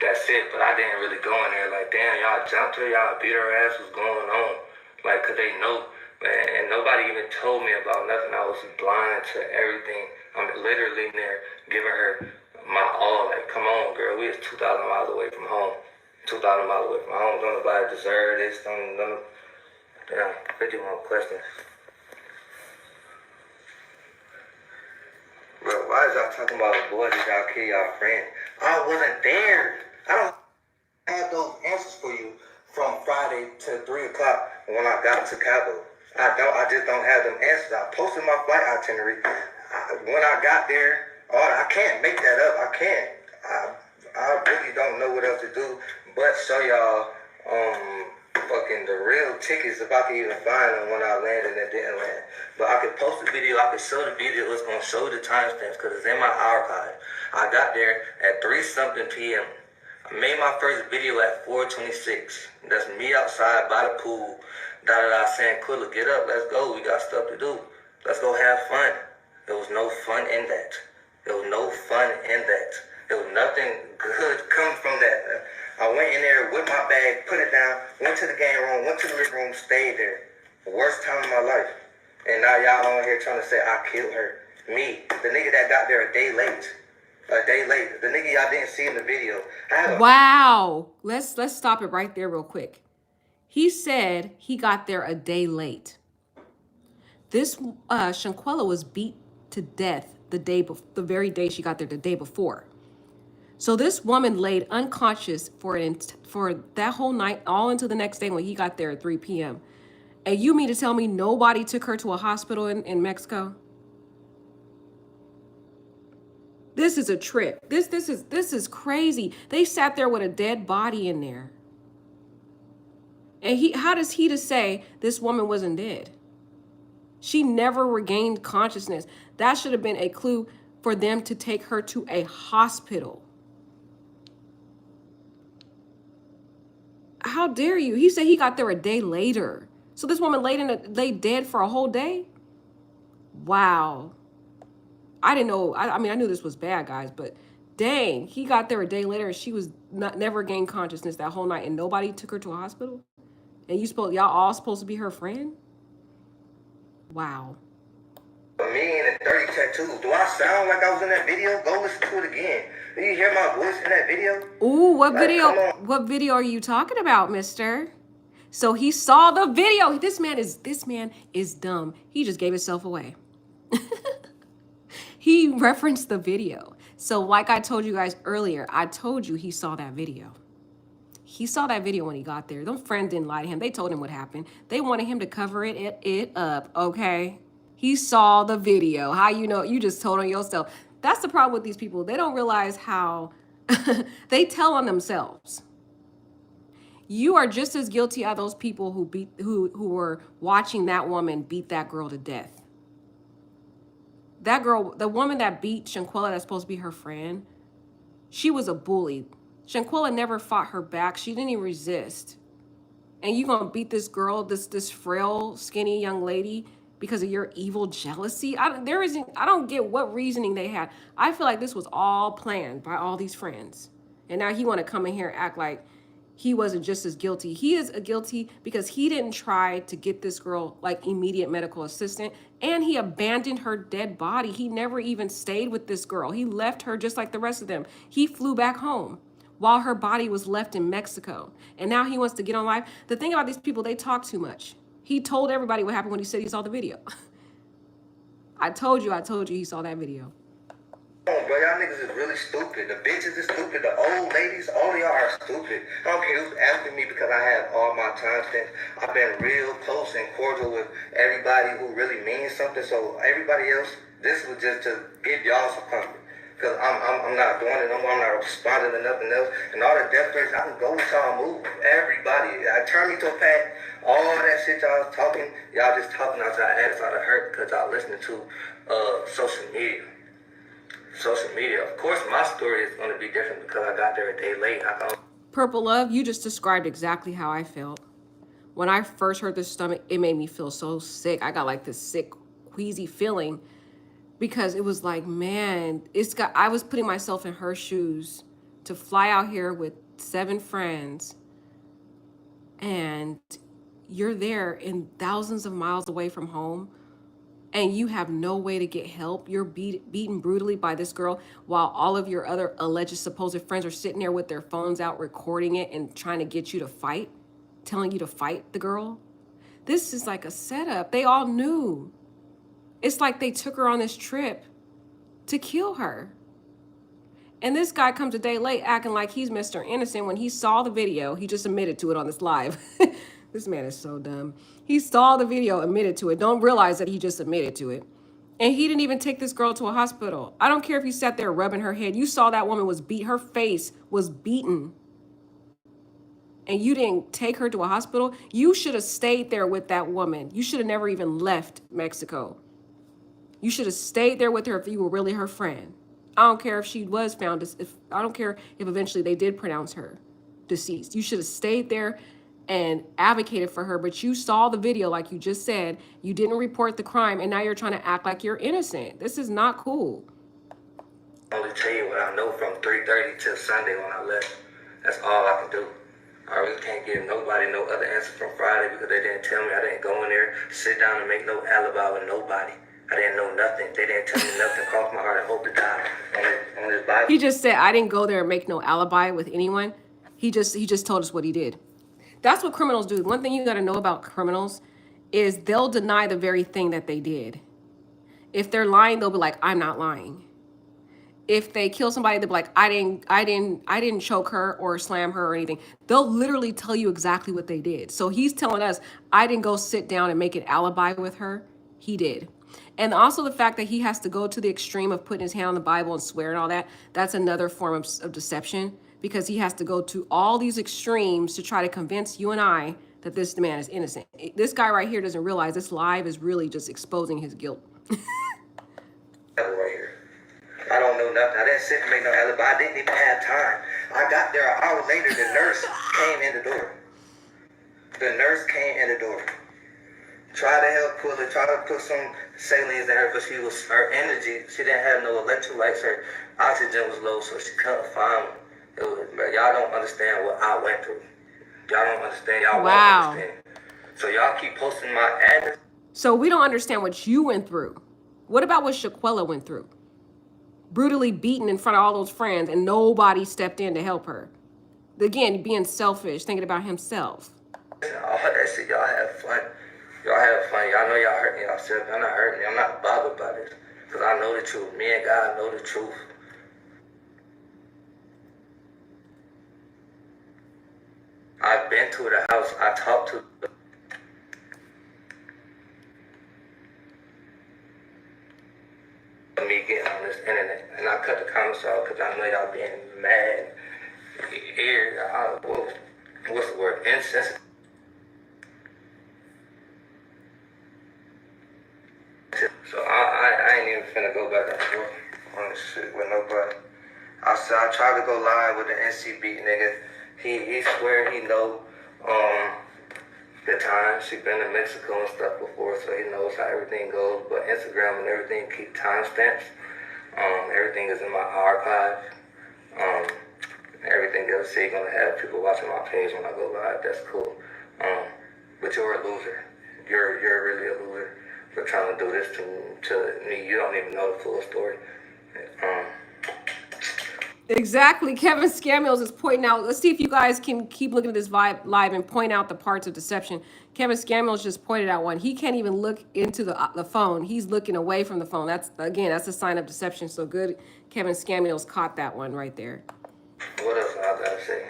that's it, but I didn't really go in there like, damn, y'all jumped her, y'all beat her ass, what's going on? Like, could they know? And nobody even told me about nothing. I was blind to everything. I'm literally there giving her my all. Like, come on, girl, we is 2,000 miles away from home. 2,000 miles away from home. Don't nobody deserve this. Damn, 50 more questions. Bro, why is y'all talking about boys that y'all kill y'all friend? I wasn't there. I don't have those answers for you from Friday to 3 o'clock when I got to Cabo. I just don't have them answers. I posted my flight itinerary. When I got there, I can't make that up. I can't. I really don't know what else to do but show y'all fucking the real tickets if I can even find them when I landed and didn't land. But I could post the video. I could show the video. It's going to show the timestamps because it's in my archive. I got there at 3-something p.m. I made my first video at 4:26. That's me outside by the pool. Saying, Quilla, get up, let's go. We got stuff to do. Let's go have fun. There was no fun in that. There was no fun in that. There was nothing good coming from that. I went in there with my bag, put it down, went to the game room, went to the living room, stayed there. The worst time of my life. And now y'all on here trying to say I killed her. Me, the nigga that got there a day late. A day late. The nigga y'all didn't see in the video. Wow. Let's stop it right there real quick. He said he got there a day late. This Shanquella was beat to death the very day she got there, the day before. So this woman laid unconscious for that whole night, all into the next day when he got there at 3 p.m. And you mean to tell me nobody took her to a hospital in Mexico? This is a trip. This is crazy. They sat there with a dead body in there. And how does he to say this woman wasn't dead? She never regained consciousness. That should have been a clue for them to take her to a hospital. How dare you? He said he got there a day later. So this woman lay dead for a whole day? Wow. I didn't know. I mean, I knew this was bad, guys, but dang, he got there a day later and she was never gained consciousness that whole night and nobody took her to a hospital? And y'all all supposed to be her friend? Wow. Me and the dirty tattoos. Do I sound like I was in that video? Go listen to it again. Do you hear my voice in that video? Ooh, what video? What video are you talking about, mister? So he saw the video. This man is dumb. He just gave himself away. He referenced the video. So like I told you guys earlier, I told you he saw that video. He saw that video when he got there. Them friends didn't lie to him. They told him what happened. They wanted him to cover it up, okay? He saw the video. How you know? You just told on yourself. That's the problem with these people. They don't realize how they tell on themselves. You are just as guilty as those people who were watching that woman beat that girl to death. That girl, the woman that beat Shanquella, that's supposed to be her friend, she was a bully. Shanquella never fought her back. She didn't even resist. And you gonna beat this girl, this frail, skinny young lady because of your evil jealousy? I don't get what reasoning they had. I feel like this was all planned by all these friends. And now he want to come in here and act like he wasn't just as guilty. He is guilty because he didn't try to get this girl like immediate medical assistance, and he abandoned her dead body. He never even stayed with this girl. He left her just like the rest of them. He flew back home while her body was left in Mexico. And now he wants to get on live. The thing about these people, they talk too much. He told everybody what happened when he said he saw the video. I told you he saw that video. Bro, y'all niggas is really stupid. The bitches is stupid. The old ladies, all of y'all are stupid. I don't care who's asking me because I have all my time stamps. I've been real close and cordial with everybody who really means something. So everybody else, this was just to give y'all some comfort. Because I'm not doing it no more. I'm not responding to nothing else. And all the death threats, I can go with y'all move. Everybody. I turn me to a pack. All that shit y'all was talking, y'all just talking out y'all ass out of hurt because y'all listening to social media. Social media. Of course, my story is going to be different because I got there a day late. Purple Love, you just described exactly how I felt. When I first heard this stomach, it made me feel so sick. I got like this sick, queasy feeling because it was like, man, I was putting myself in her shoes to fly out here with 7 friends and you're there in thousands of miles away from home and you have no way to get help. You're beaten brutally by this girl while all of your other alleged supposed friends are sitting there with their phones out recording it and trying to get you to fight, telling you to fight the girl. This is like a setup. They all knew. It's like they took her on this trip to kill her. And this guy comes a day late acting like he's Mr. Innocent when he saw the video. He just admitted to it on this live. This man is so dumb. He saw the video, admitted to it. Don't realize that he just admitted to it. And he didn't even take this girl to a hospital. I don't care if you sat there rubbing her head. You saw that woman was beat. Her face was beaten. And you didn't take her to a hospital. You should have stayed there with that woman. You should have never even left Mexico. You should have stayed there with her if you were really her friend. I don't care if she was found. I don't care if eventually they did pronounce her deceased. You should have stayed there and advocated for her, but you saw the video like you just said. You didn't report the crime, and now you're trying to act like you're innocent. This is not cool. I only tell you what I know from 3:30 till Sunday when I left. That's all I can do. I really can't give nobody no other answer from Friday because they didn't tell me. I didn't go in there, sit down and make no alibi with nobody. I didn't know nothing. They didn't tell me nothing. Cross my heart and hope to die on this Bible. He just said, I didn't go there and make no alibi with anyone. He just told us what he did. That's what criminals do. One thing you got to know about criminals is they'll deny the very thing that they did. If they're lying, they'll be like, I'm not lying. If they kill somebody, they'll be like, I didn't choke her or slam her or anything. They'll literally tell you exactly what they did. So he's telling us, I didn't go sit down and make an alibi with her. He did. And also the fact that he has to go to the extreme of putting his hand on the Bible and swear and all that, that's another form of deception, because he has to go to all these extremes to try to convince you and I that this man is innocent. This guy right here doesn't realize this live is really just exposing his guilt. Right here. I don't know nothing. I didn't sit and make no alibi. I didn't even have time. I got there an hour later. The nurse came in the door. The nurse came in the door. Tried to help pull it, tried to put some salines in her, but her energy, she didn't have no electrolytes. Her oxygen was low, so she couldn't find them. Y'all don't understand what I went through. Y'all don't understand. Y'all won't understand. So y'all keep posting my address. So we don't understand what you went through. What about what Shanquella went through? Brutally beaten in front of all those friends and nobody stepped in to help her. Again, being selfish, thinking about himself. All that shit, y'all have fun. Y'all have fun. Y'all know y'all hurting yourself. Y'all not hurting me. I'm not bothered by this. Because I know the truth. Me and God know the truth. I've been to the house. I talked to me getting on this internet. And I cut the comments off because I know y'all being mad. What's the word? Insensitive. So I ain't even finna go back and forth on this shit with nobody. I tried to go live with the NCB nigga. He swear he know the time. She been to Mexico and stuff before, so he knows how everything goes. But Instagram and everything keep timestamps. Everything is in my archive. Everything else, so you're gonna have people watching my page when I go live. That's cool. But you're a loser. You're really a loser for trying to do this to me. You don't even know the full story. Exactly. Kevin Scamuels is pointing out. Let's see if you guys can keep looking at this live and point out the parts of deception. Kevin Scamuels just pointed out one. He can't even look into the phone. He's looking away from the phone. That's a sign of deception. So good. Kevin Scamuels caught that one right there. What else I gotta say?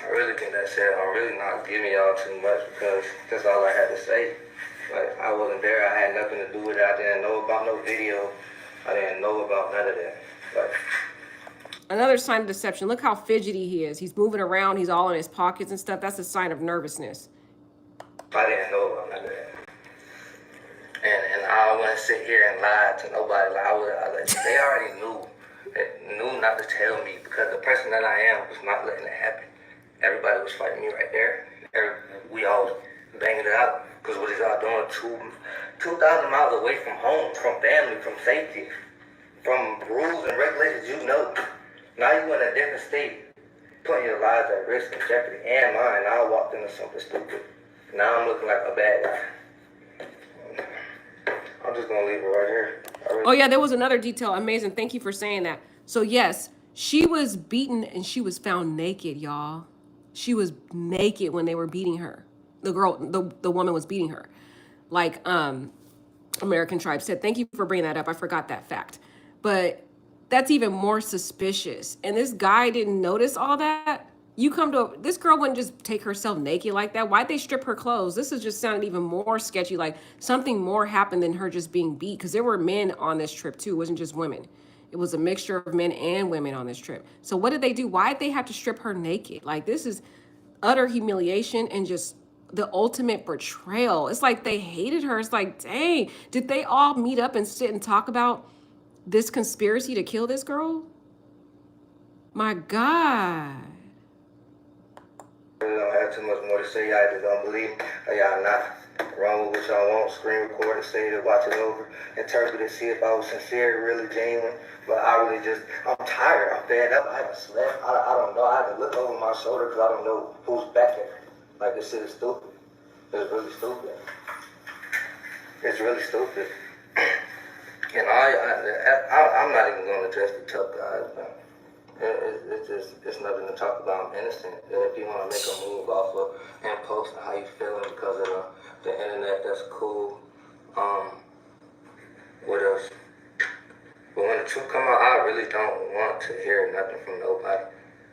I really think that's it. I'm really not giving y'all too much because that's all I had to say. Like, I wasn't there. I had nothing to do with it. I didn't know about no video. I didn't know about none of that. Like, another sign of deception. Look how fidgety he is. He's moving around. He's all in his pockets and stuff. That's a sign of nervousness. I didn't know about none of that. And I don't want to sit here and lie to nobody. They already knew not to tell me because the person that I am was not letting it happen. Everybody was fighting me right there. We all banging it out because what is y'all doing? 2,000 miles away from home, from family, from safety, from rules and regulations you know. Now you in a different state, putting your lives at risk and jeopardy and mine. I walked into something stupid. Now I'm looking like a bad guy. I'm just gonna leave it right here. Oh yeah, there was another detail. Amazing. Thank you for saying that. So yes, she was beaten and she was found naked, y'all. She was naked when they were beating her. The woman was beating her. Like American Tribe said. Thank you for bringing that up. I forgot that fact. But that's even more suspicious. And this guy didn't notice all that. This girl wouldn't just take herself naked like that. Why'd they strip her clothes? This is just sounding even more sketchy, like something more happened than her just being beat. Because there were men on this trip too. It wasn't just women. It was a mixture of men and women on this trip. So what did they do? Why'd they have to strip her naked? Like, this is utter humiliation and just the ultimate betrayal. It's like they hated her. It's like, dang, did they all meet up and sit and talk about this conspiracy to kill this girl? My God. I don't have too much more to say. Y'all just don't believe me. Y'all not wrong with what y'all want. Screen record it, say it, watch it over, interpret it, see if I was sincere, really genuine. But I'm tired. I'm fed up. I haven't slept. I don't know. I had to look over my shoulder because I don't know who's back there. Like, this shit is stupid. It's really stupid. It's really stupid. And I'm not even going to address the tough guys, man. It's nothing to talk about. I'm innocent. And if you want to make a move off of and post how you feeling because of the internet, that's cool. What else? But when the truth come out, I really don't want to hear nothing from nobody.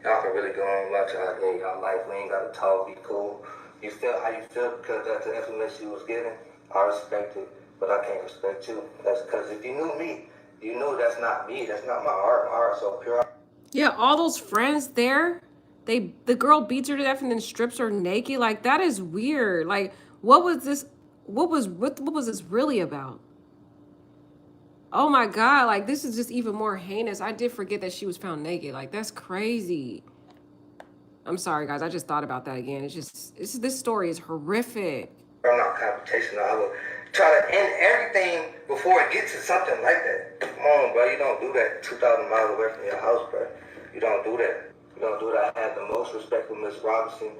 Y'all can really go on about y'all day, y'all life. We ain't got to talk, be cool. You feel how you feel because that's the information you was given. I respect it, but I can't respect you. That's because if you knew me, you know that's not me. That's not my heart. My heart's so pure. Yeah, all those friends there, the girl beats her to death and then strips her naked. Like that is weird. Like what was this? What was this really about? Oh my god! Like this is just even more heinous. I did forget that she was found naked. Like that's crazy. I'm sorry, guys. I just thought about that again. This story is horrific. I'm not confrontational. I will try to end everything before it gets to something like that. Come on, bro. You don't do that 2,000 miles away from your house, bro. You don't do that. You don't do that. I had the most respect for Miss Robinson,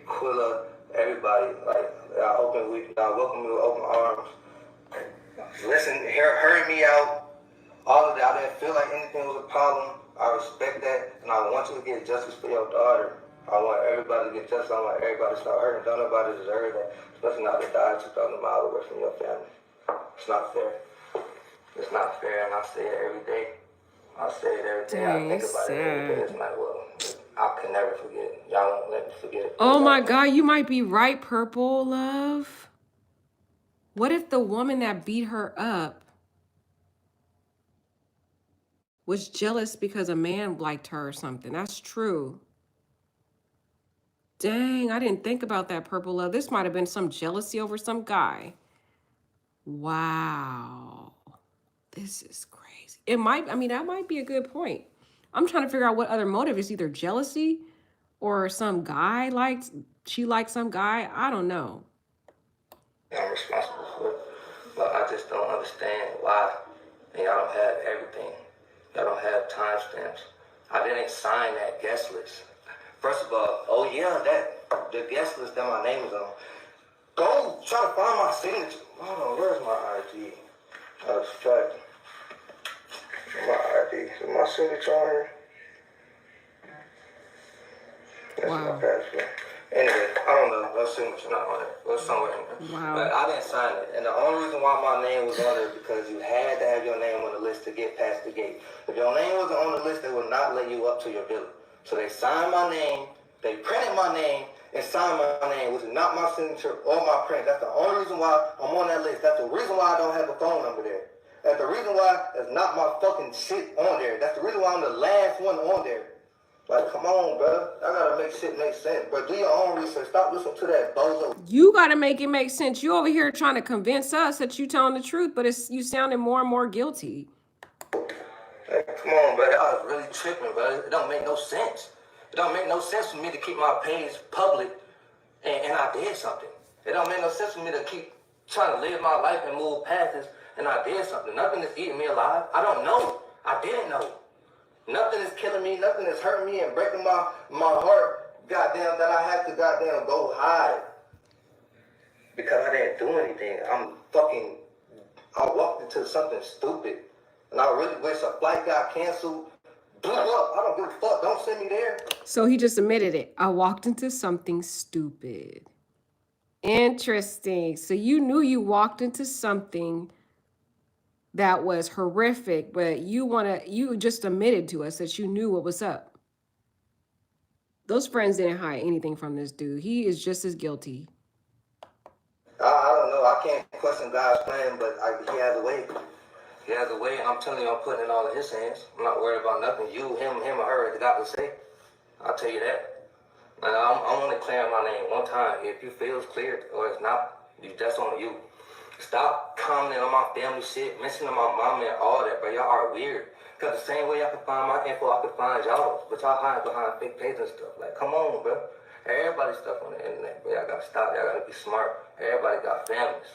Quilla, everybody. Like, I welcome you with open arms. Listen, heard me out. All of that. I didn't feel like anything was a problem. I respect that, and I want you to get justice for your daughter. I want everybody to get justice. I want everybody to start hurting. Don't nobody deserve that, especially not to die 2,000 miles away from your family. It's not fair. It's not fair, and I say it every day. I say it every day. I think about it every day. It's like, well, I can never forget it. Y'all won't let me forget it. Oh my god, you might be right, Purple Love. What if the woman that beat her up was jealous because a man liked her or something? That's true. Dang, I didn't think about that, Purple Love. This might have been some jealousy over some guy. Wow. This is crazy. That might be a good point. I'm trying to figure out what other motive is, either jealousy or some guy she liked some guy. I don't know. I'm responsible for it, but I just don't understand why. And y'all don't have everything. Y'all don't have timestamps. I didn't sign that guest list. First of all, oh yeah, the guest list that my name is on. Go try to find my signature. Hold on, where's my ID? I was distracted. My ID. Is my signature on here? That's my passport. Anyway, I don't know. No signature not on it. It was somewhere in there. Wow. But I didn't sign it. And the only reason why my name was on there is because you had to have your name on the list to get past the gate. If your name wasn't on the list, they would not let you up to your villa. So they signed my name, they printed my name, and signed my name, which is not my signature or my print. That's the only reason why I'm on that list. That's the reason why I don't have a phone number there. That's the reason why there's not my fucking shit on there. That's the reason why I'm the last one on there. Like, come on, bro. I gotta make shit make sense. But do your own research. Stop listening to that bozo. You gotta make it make sense. You over here trying to convince us that you telling the truth, but you sounding more and more guilty. Like, come on, bro. I was really tripping, bro. It don't make no sense. It don't make no sense for me to keep my page public and I did something. It don't make no sense for me to keep trying to live my life and move past this and I did something. Nothing is eating me alive. I don't know. I didn't know. Nothing is killing me. Nothing is hurting me and breaking my heart. Goddamn, that I have to goddamn go hide. Because I didn't do anything. I walked into something stupid. And I really wish a flight got canceled. Blew up. I don't give a fuck. Don't send me there. So he just admitted it. I walked into something stupid. Interesting. So you knew you walked into something that was horrific, but you just admitted to us that you knew what was up. Those friends didn't hide anything from this dude. He is just as guilty. I don't know. I can't question God's plan, but he has a way. He has a way, and I'm telling you, I'm putting it all in his hands. I'm not worried about nothing. You, him, or her, they got to say. I'll tell you that. And I'm going to clear my name one time. If you feel it's cleared or it's not, that's on you. Stop commenting on my family shit, mentioning my mom and all that, but y'all are weird. Because the same way y'all can find my info, I can find y'all. But y'all hide behind fake pages and stuff. Like, come on, bro. Everybody's stuff on the internet, but y'all got to stop. Y'all got to be smart. Everybody got families.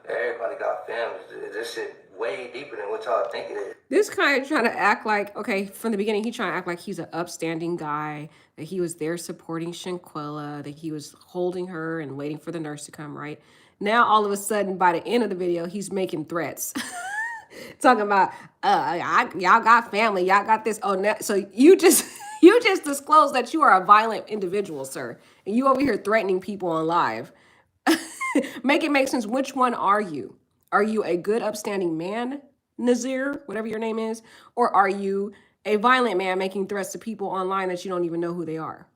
Everybody got families. This shit way deeper than what y'all think it is. This guy trying to act like, okay, from the beginning, he trying to act like he's an upstanding guy, that he was there supporting Shanquella, that he was holding her and waiting for the nurse to come, right? Now, all of a sudden, by the end of the video, he's making threats. Talking about, y'all got family, y'all got this. Oh, now, so you just disclosed that you are a violent individual, sir. And you over here threatening people on live. Make it make sense. Which one are you? Are you a good, upstanding man, Nazir, whatever your name is? Or are you a violent man making threats to people online that you don't even know who they are?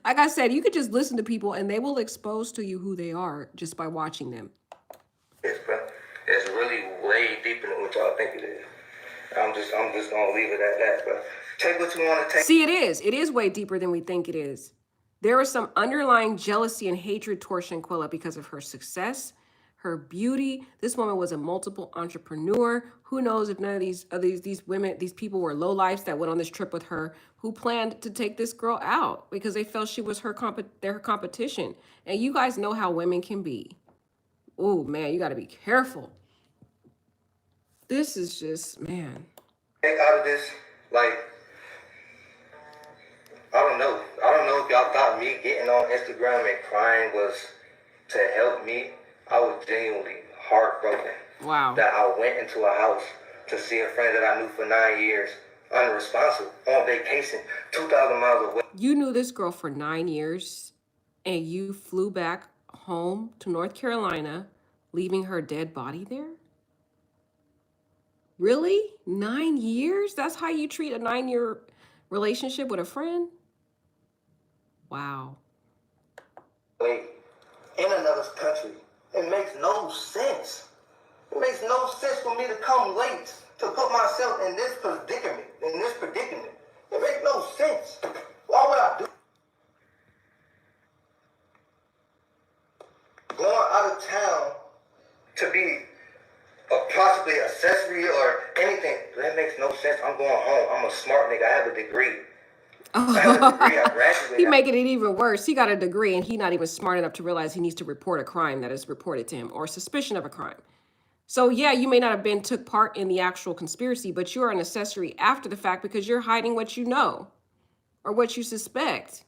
Like I said, you could just listen to people and they will expose to you who they are just by watching them. Yes, bro. It's really way deeper than what y'all think it is. I'm just gonna leave it at that, bro. Take what you want to take. See, it is. It is way deeper than we think it is. There is some underlying jealousy and hatred towards Shanquella because of her success, her beauty. This woman was a multiple entrepreneur. Who knows if none of these women, these people were lowlifes that went on this trip with her, who planned to take this girl out because they felt she was their competition. And you guys know how women can be. Oh man, you got to be careful. This is just, man. Take out of this, like, I don't know if y'all thought me getting on Instagram and crying was to help me. I was genuinely heartbroken. Wow. That I went into a house to see a friend that I knew for 9 years, unresponsive, on vacation, 2,000 miles away. You knew this girl for 9 years and you flew back home to North Carolina, leaving her dead body there? Really? 9 years? That's how you treat a 9-year relationship with a friend? Wow. Wait, in another country. It makes no sense. It makes no sense for me to come late to put myself in this predicament. It makes no sense. Why would I do? Going out of town to be possibly accessory or anything, that makes no sense. I'm going home. I'm a smart nigga. I have a degree. I graduated. He making it even worse. He got a degree and he not even smart enough to realize he needs to report a crime that is reported to him or suspicion of a crime. So yeah, you may not have took part in the actual conspiracy, but you're an accessory after the fact because you're hiding what you know or what you suspect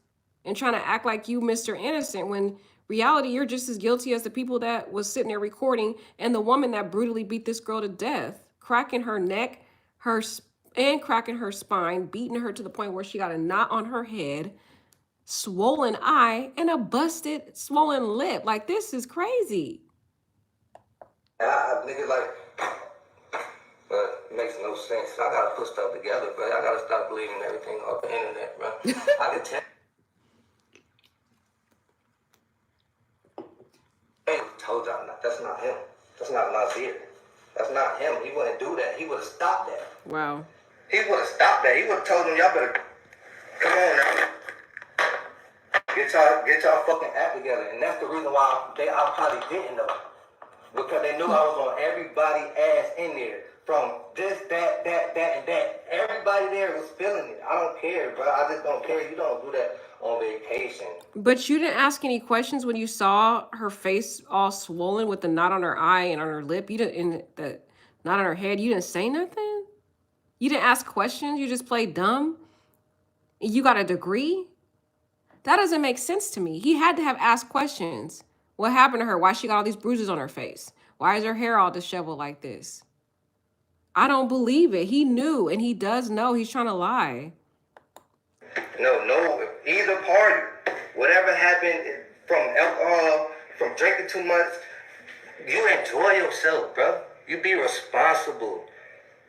and trying to act like you Mr. Innocent when reality you're just as guilty as the people that was sitting there recording and the woman that brutally beat this girl to death, cracking her neck, and cracking her spine, beating her to the point where she got a knot on her head, swollen eye, and a busted, swollen lip. Like, this is crazy. Nigga, like, but it makes no sense. I gotta put stuff together, but I gotta stop believing everything off the internet, bro. I can tell. Hey, told y'all not. That's not him. That's not Nazir. That's not him. He wouldn't do that. He would have stopped that. Wow. He would have stopped that. He would have told them, y'all better come on now. Get y'all fucking act together. And that's the reason why I probably didn't know. Because they knew I was on everybody's ass in there. From this, that, and that. Everybody there was feeling it. I don't care, bro. I just don't care. You don't do that on vacation. But you didn't ask any questions when you saw her face all swollen with the knot on her eye and on her lip. You didn't, and the knot on her head. You didn't say nothing? You didn't ask questions? You just played dumb? You got a degree? That doesn't make sense to me. He had to have asked questions. What happened to her? Why she got all these bruises on her face? Why is her hair all disheveled like this? I don't believe it. He knew, and he does know. He's trying to lie. No, either party. Whatever happened from alcohol, from drinking too much, you enjoy yourself, bro. You be responsible.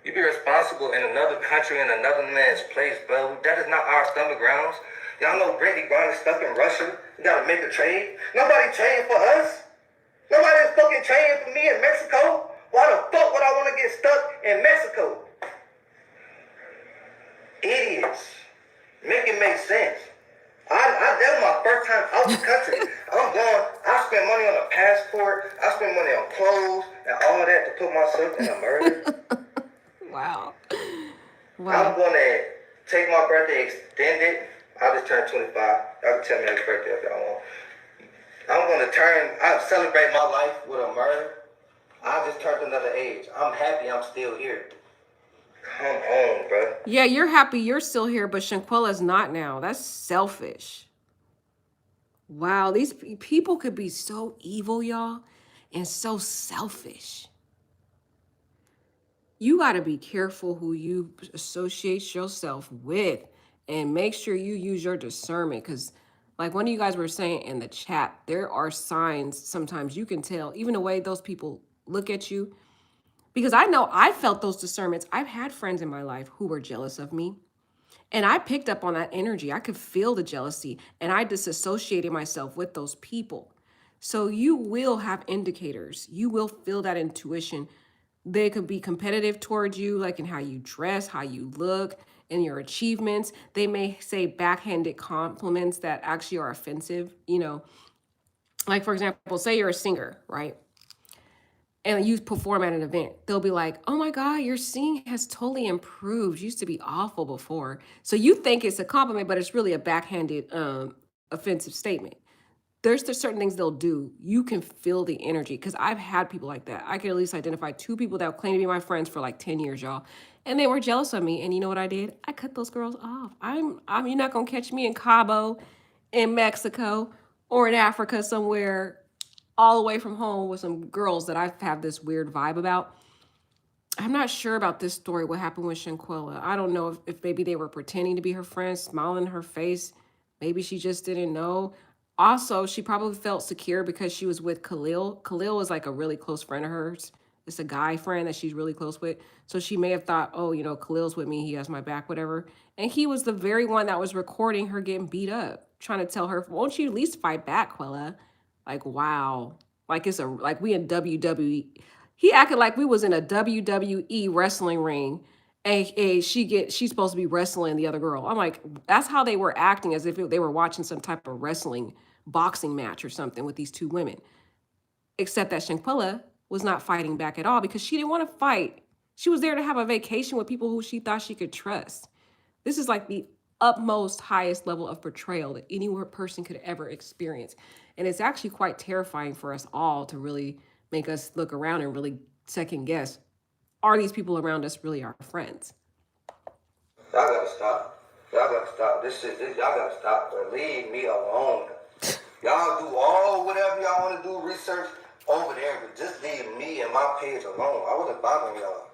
You be responsible in another country, in another man's place, bro. That is not our stomach grounds. Y'all know Brittany Griner is stuck in Russia. You gotta make a trade. Nobody trading for us. Nobody is fucking trading for me in Mexico. Why the fuck would I want to get stuck in Mexico? Idiots. Make it make sense. That was my first time out the country. I spent money on a passport. I spent money on clothes and all that to put myself in a murder. Wow. I'm going to take my birthday extended. I just turned 25. Y'all can tell me happy birthday if y'all want. I celebrate my life with a murder. I just turned another age. I'm happy I'm still here. Come on, bro. Yeah, you're happy you're still here, but Shanquella's not now. That's selfish. Wow, these people could be so evil, y'all, and so selfish. You got to be careful who you associate yourself with and make sure you use your discernment because like one of you guys were saying in the chat, there are signs sometimes you can tell, even the way those people look at you. Because I know I felt those discernments. I've had friends in my life who were jealous of me. And I picked up on that energy. I could feel the jealousy and I disassociated myself with those people. So you will have indicators. You will feel that intuition. They could be competitive towards you, like in how you dress, how you look, and your achievements. They may say backhanded compliments that actually are offensive. Like for example, say you're a singer, right? And you perform at an event, they'll be like, "Oh my God, your singing has totally improved. Used to be awful before." So you think it's a compliment, but it's really a backhanded, offensive statement. There's certain things they'll do. You can feel the energy because I've had people like that. I could at least identify two people that claim to be my friends for like 10 years, y'all, and they were jealous of me. And you know what I did? I cut those girls off. I'm you're not gonna catch me in Cabo, in Mexico, or in Africa somewhere all the way from home with some girls that I have this weird vibe about. I'm not sure about this story, what happened with Shanquella. I don't know if maybe they were pretending to be her friends, smiling in her face. Maybe she just didn't know. Also, she probably felt secure because she was with Khalil. Khalil was like a really close friend of hers. It's a guy friend that she's really close with. So she may have thought, oh, Khalil's with me. He has my back, whatever. And he was the very one that was recording her getting beat up, trying to tell her, won't you at least fight back, Quella? Like, wow. Like we in WWE. He acted like we was in a WWE wrestling ring, and she's supposed to be wrestling the other girl. I'm like, that's how they were acting, as if they were watching some type of wrestling boxing match or something with these two women. Except that Shanquella was not fighting back at all because she didn't want to fight. She was there to have a vacation with people who she thought she could trust. This is like the utmost highest level of betrayal that any person could ever experience. And it's actually quite terrifying for us all to really make us look around and really second guess, are these people around us really our friends? Y'all gotta stop. Y'all gotta stop. Y'all gotta stop. But leave me alone. Y'all do all whatever y'all want to do, research over there, but just leave me and my page alone. I wasn't bothering y'all.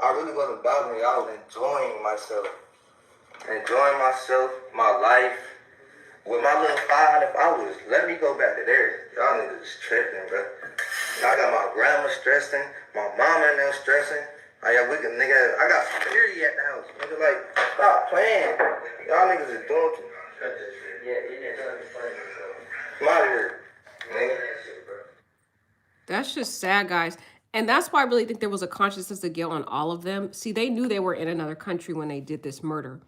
I really wasn't bothering y'all. I was enjoying myself. My life. With my little 500 followers, let me go back to there. Y'all niggas is tripping, bro. I got my grandma stressing, my mama and them stressing. I got security at the house. Nigga, like, stop playing. Y'all niggas is doing too much. Yeah, you didn't understand yourself. I'm out of here, nigga. That's just sad, guys. And that's why I really think there was a consciousness of guilt on all of them. See, they knew they were in another country when they did this murder.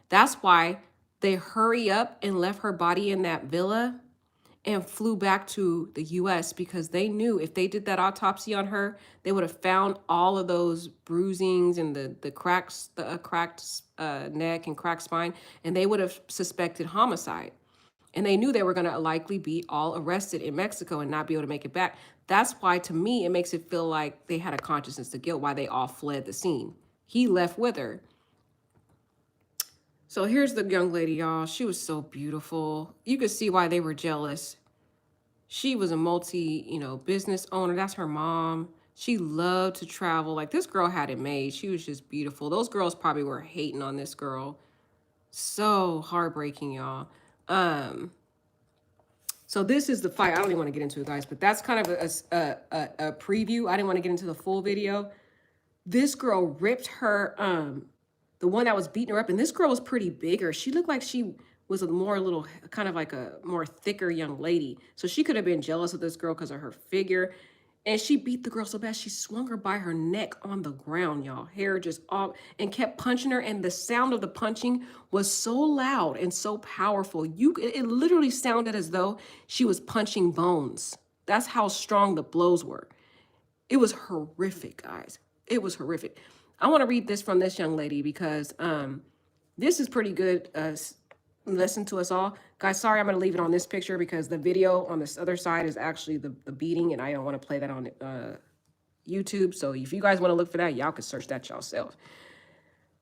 That's why they hurry up and left her body in that villa and flew back to the US because they knew if they did that autopsy on her, they would have found all of those bruisings and the cracks, the cracked neck and cracked spine, and they would have suspected homicide. And they knew they were going to likely be all arrested in Mexico and not be able to make it back. That's why, to me, it makes it feel like they had a consciousness of guilt, why they all fled the scene. He left with her. So here's the young lady, y'all. She was so beautiful. You could see why they were jealous. She was a business owner. That's her mom. She loved to travel. Like, this girl had it made. She was just beautiful. Those girls probably were hating on this girl. So heartbreaking, y'all. So this is the fight. I don't even want to get into it, guys, but that's kind of a preview. I didn't want to get into the full video. This girl ripped her, the one that was beating her up, and this girl was pretty bigger. She looked like she was a more little, kind of like a more thicker young lady. So she could have been jealous of this girl because of her figure. And she beat the girl so bad, she swung her by her neck on the ground, y'all. Hair just off, and kept punching her. And the sound of the punching was so loud and so powerful. It literally sounded as though she was punching bones. That's how strong the blows were. It was horrific, guys. It was horrific. I want to read this from this young lady because this is pretty good lesson to us all. Guys, sorry, I'm going to leave it on this picture because the video on this other side is actually the beating, and I don't want to play that on YouTube. So if you guys want to look for that, y'all can search that yourself.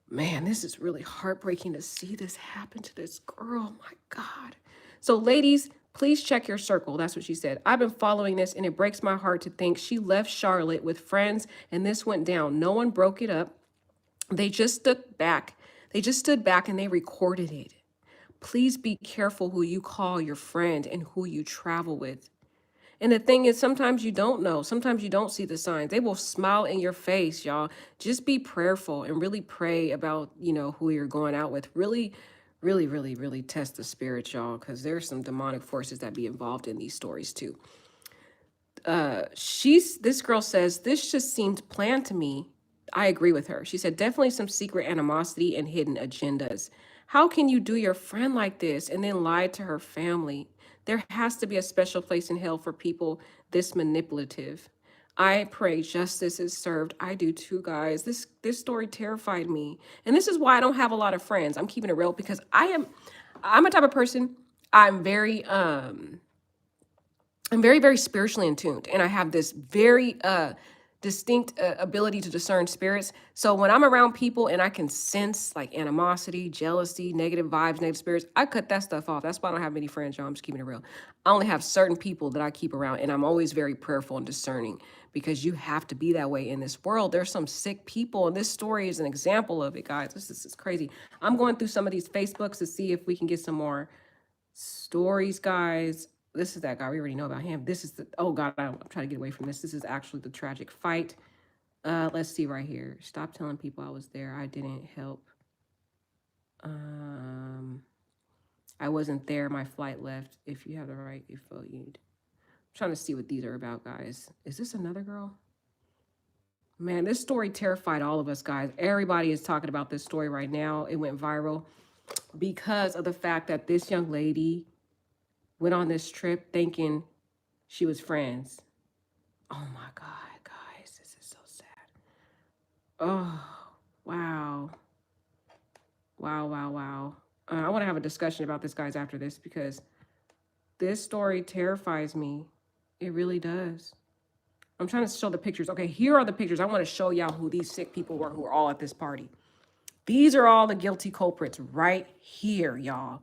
Man, this is really heartbreaking to see this happen to this girl. My God. So ladies, please check your circle. That's what she said. I've been following this, and it breaks my heart to think she left Charlotte with friends, and this went down. No one broke it up. They just stood back. And they recorded it. Please be careful who you call your friend and who you travel with. And the thing is, sometimes you don't know. Sometimes you don't see the signs. They will smile in your face, y'all. Just be prayerful and really pray about, who you're going out with. Really, really, really, really test the spirit, y'all, because there's some demonic forces that be involved in these stories too. This girl says this just seemed planned to me. I agree with her. She said definitely some secret animosity and hidden agendas. How can you do your friend like this and then lie to her family? There has to be a special place in hell for people this manipulative. I pray justice is served. I do too, guys. This story terrified me. And this is why I don't have a lot of friends. I'm keeping it real because I'm a type of person. I'm very I'm very, very spiritually in tuned, and I have this very distinct ability to discern spirits. So when I'm around people and I can sense like animosity, jealousy, negative vibes, negative spirits, I cut that stuff off. That's why I don't have many friends, y'all. I'm just keeping it real. I only have certain people that I keep around, and I'm always very prayerful and discerning because you have to be that way in this world. There's some sick people, and this story is an example of it, guys. This is crazy. I'm going through some of these Facebooks to see if we can get some more stories, guys. This is that guy. We already know about him. This is the, oh God, I'm trying to get away from this. This is actually the tragic fight. Let's see right here. Stop telling people I was there. I didn't help. I wasn't there. My flight left. If you have the right info, you need. I'm trying to see what these are about, guys. Is this another girl? Man, this story terrified all of us, guys. Everybody is talking about this story right now. It went viral because of the fact that this young lady went on this trip thinking she was friends. Oh my God, guys, this is so sad. Oh, wow. Wow, wow, wow. I want to have a discussion about this, guys, after this because this story terrifies me. It really does. I'm trying to show the pictures. Okay, here are the pictures. I want to show y'all who these sick people were who are all at this party. These are all the guilty culprits right here, y'all.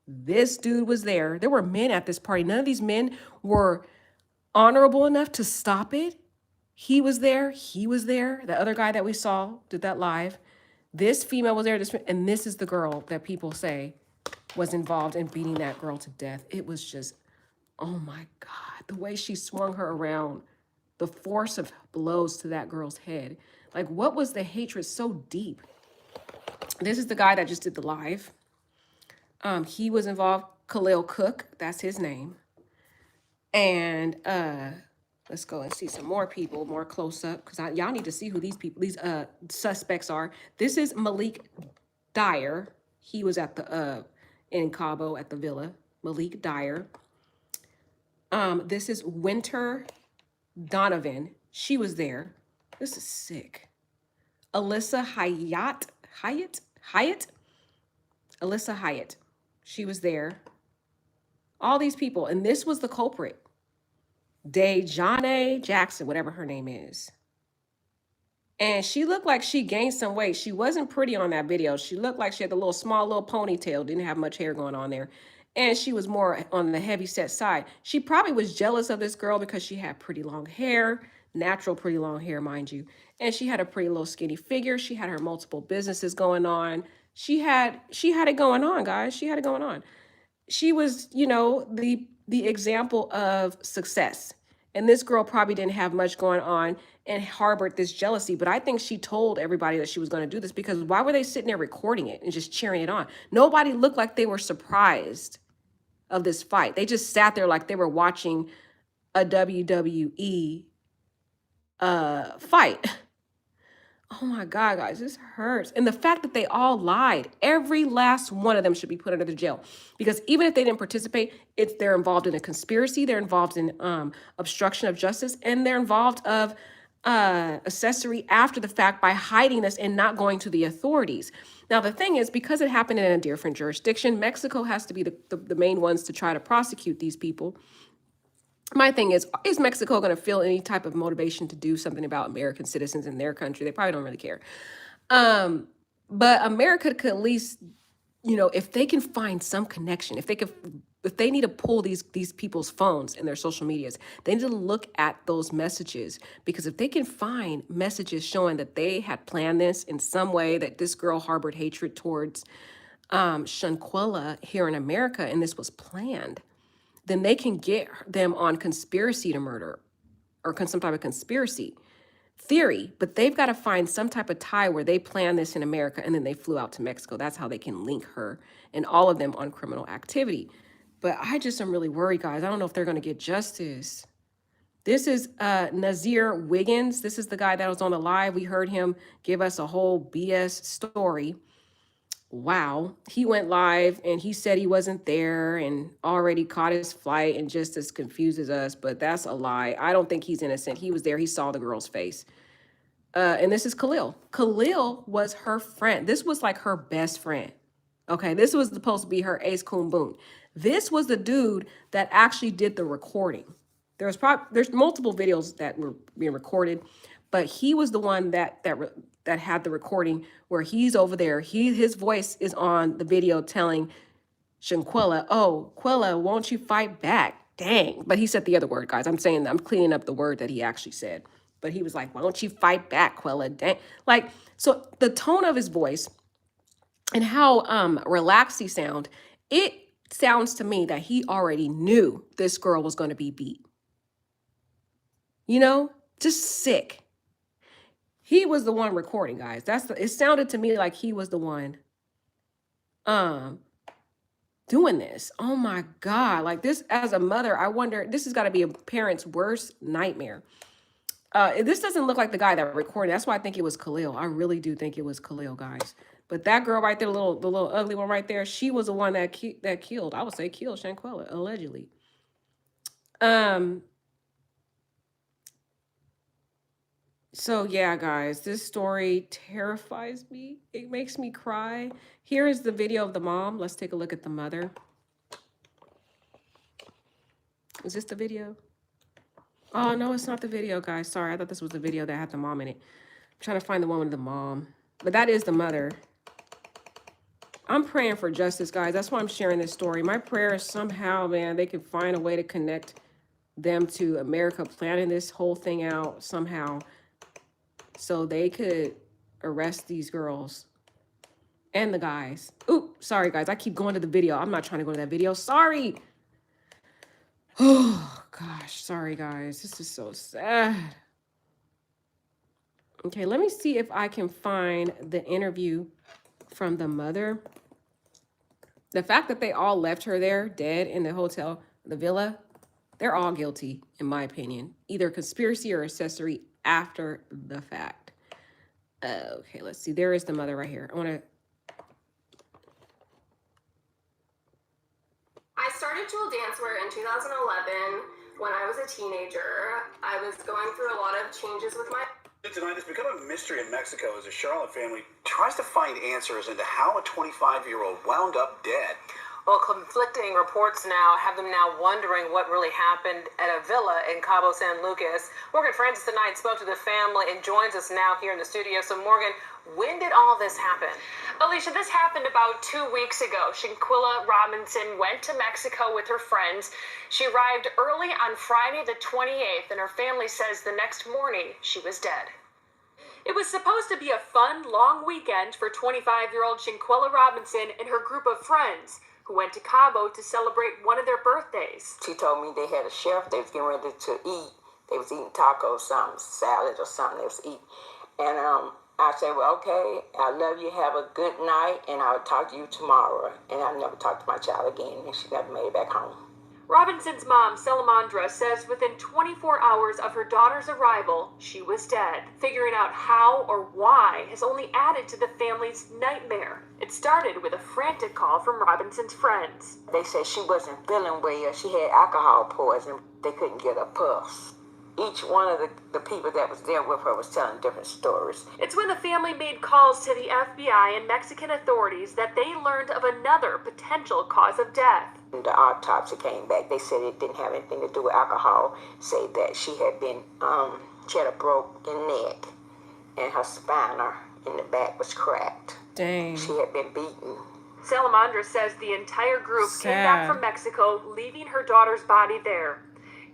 This dude was there. There were men at this party. None of these men were honorable enough to stop it. He was there. He was there. The other guy that we saw did that live. This female was there. And this is the girl that people say was involved in beating that girl to death. It was just, oh my God, the way she swung her around, the force of blows to that girl's head. Like, what was the hatred so deep? This is the guy that just did the live. He was involved. Khalil Cook, that's his name. And let's go and see some more people more close up because y'all need to see who these people, these suspects are. This is Malik Dyer. He was at the in Cabo at the villa. Malik Dyer. This is Winter Donovan. She was there. This is sick. Alyssa Hyatt. Alyssa Hyatt. She was there. All these people, and this was the culprit. Dejane Jackson, whatever her name is. And she looked like she gained some weight. She wasn't pretty on that video. She looked like she had a small little ponytail, didn't have much hair going on there. And she was more on the heavy set side. She probably was jealous of this girl because she had pretty long hair, natural pretty long hair, mind you. And she had a pretty little skinny figure. She had her multiple businesses going on. She had it going on, guys. She had it going on. She was, the example of success. And this girl probably didn't have much going on and harbored this jealousy. But I think she told everybody that she was going to do this because why were they sitting there recording it and just cheering it on? Nobody looked like they were surprised of this fight. They just sat there like they were watching a WWE fight. Oh my God, guys, this hurts. And the fact that they all lied, every last one of them should be put under the jail. Because even if they didn't participate, they're involved in a conspiracy, they're involved in obstruction of justice, and they're involved of accessory after the fact by hiding this and not going to the authorities. Now, the thing is, because it happened in a different jurisdiction, Mexico has to be the main ones to try to prosecute these people. My thing is Mexico going to feel any type of motivation to do something about American citizens in their country? They probably don't really care. But America could at least, if they can find some connection, if they need to pull these people's phones and their social medias, they need to look at those messages, because if they can find messages showing that they had planned this in some way, that this girl harbored hatred towards Shanquella here in America, and this was planned, then they can get them on conspiracy to murder or some type of conspiracy theory. But they've got to find some type of tie where they plan this in America and then they flew out to Mexico. That's how they can link her and all of them on criminal activity. But I just am really worried, guys. I don't know if they're going to get justice. This is Nazir Wiggins. This is the guy that was on the live. We heard him give us a whole BS story. Wow. He went live and he said he wasn't there and already caught his flight and just as confuses us, but that's a lie. I don't think he's innocent. He was there. He saw the girl's face. And this is Khalil. Khalil was her friend. This was like her best friend. Okay, this was supposed to be her ace coon boon. This was the dude that actually did the recording. There's multiple videos that were being recorded, but he was the one that had the recording where he's over there. His voice is on the video telling Shanquella, "Oh, Quella, won't you fight back?" Dang. But he said the other word, guys. I'm cleaning up the word that he actually said. But he was like, "Why don't you fight back, Quella?" Dang. Like, so the tone of his voice and how relaxed he sound, it sounds to me that he already knew this girl was going to be beat. You know, just sick. He was the one recording, guys. It sounded to me like he was the one doing this. Oh my God. Like this, as a mother, I wonder, this has got to be a parent's worst nightmare. This doesn't look like the guy that recorded. That's why I think it was Khalil. I really do think it was Khalil, guys. But that girl right there, the little ugly one right there, she was the one that killed. I would say killed Shanquella, allegedly. So yeah, guys, this story terrifies me. It makes me cry. Here is the video of the mom. Let's take a look at the mother. Is this the video? Oh, no, it's not the video, guys. Sorry, I thought this was the video that had the mom in it. I'm trying to find the one with the mom. But that is the mother. I'm praying for justice, guys. That's why I'm sharing this story. My prayer is somehow, man, they can find a way to connect them to America planning this whole thing out somehow so they could arrest these girls and the guys. Ooh, sorry, guys. I keep going to the video. I'm not trying to go to that video. Sorry. Oh, gosh. Sorry, guys. This is so sad. Okay, let me see if I can find the interview from the mother. The fact that they all left her there dead in the hotel, the villa, they're all guilty, in my opinion. Either conspiracy or accessory after the fact. Okay, let's see. There is the mother right here. I started jewel dancewear in 2011 when I was a teenager. I was going through a lot of changes with my... Tonight has become a mystery in Mexico as a Charlotte family tries to find answers into how a 25-year-old wound up dead. Well, conflicting reports now have them now wondering what really happened at a villa in Cabo San Lucas. Morgan Francis tonight spoke to the family and joins us now here in the studio. So, Morgan, when did all this happen? Alicia, this happened about 2 weeks ago. Shanquella Robinson went to Mexico with her friends. She arrived early on Friday the 28th, and her family says the next morning she was dead. It was supposed to be a fun, long weekend for 25-year-old Shanquella Robinson and her group of friends who went to Cabo to celebrate one of their birthdays. She told me they had a chef they was getting ready to eat. They was eating tacos, something, salad or something they was eating. And I said, well, okay, I love you, have a good night, and I'll talk to you tomorrow. And I never talked to my child again, and she never made it back home. Robinson's mom, Salamandra, says within 24 hours of her daughter's arrival, she was dead. Figuring out how or why has only added to the family's nightmare. It started with a frantic call from Robinson's friends. They said she wasn't feeling well. She had alcohol poisoning. They couldn't get a pulse. Each one of the people that was there with her was telling different stories. It's when the family made calls to the FBI and Mexican authorities that they learned of another potential cause of death. The autopsy came back. They said it didn't have anything to do with alcohol. Said that she had been, she had a broken neck and her spine in the back was cracked. Dang. She had been beaten. Salamandra says the entire group came back from Mexico, leaving her daughter's body there.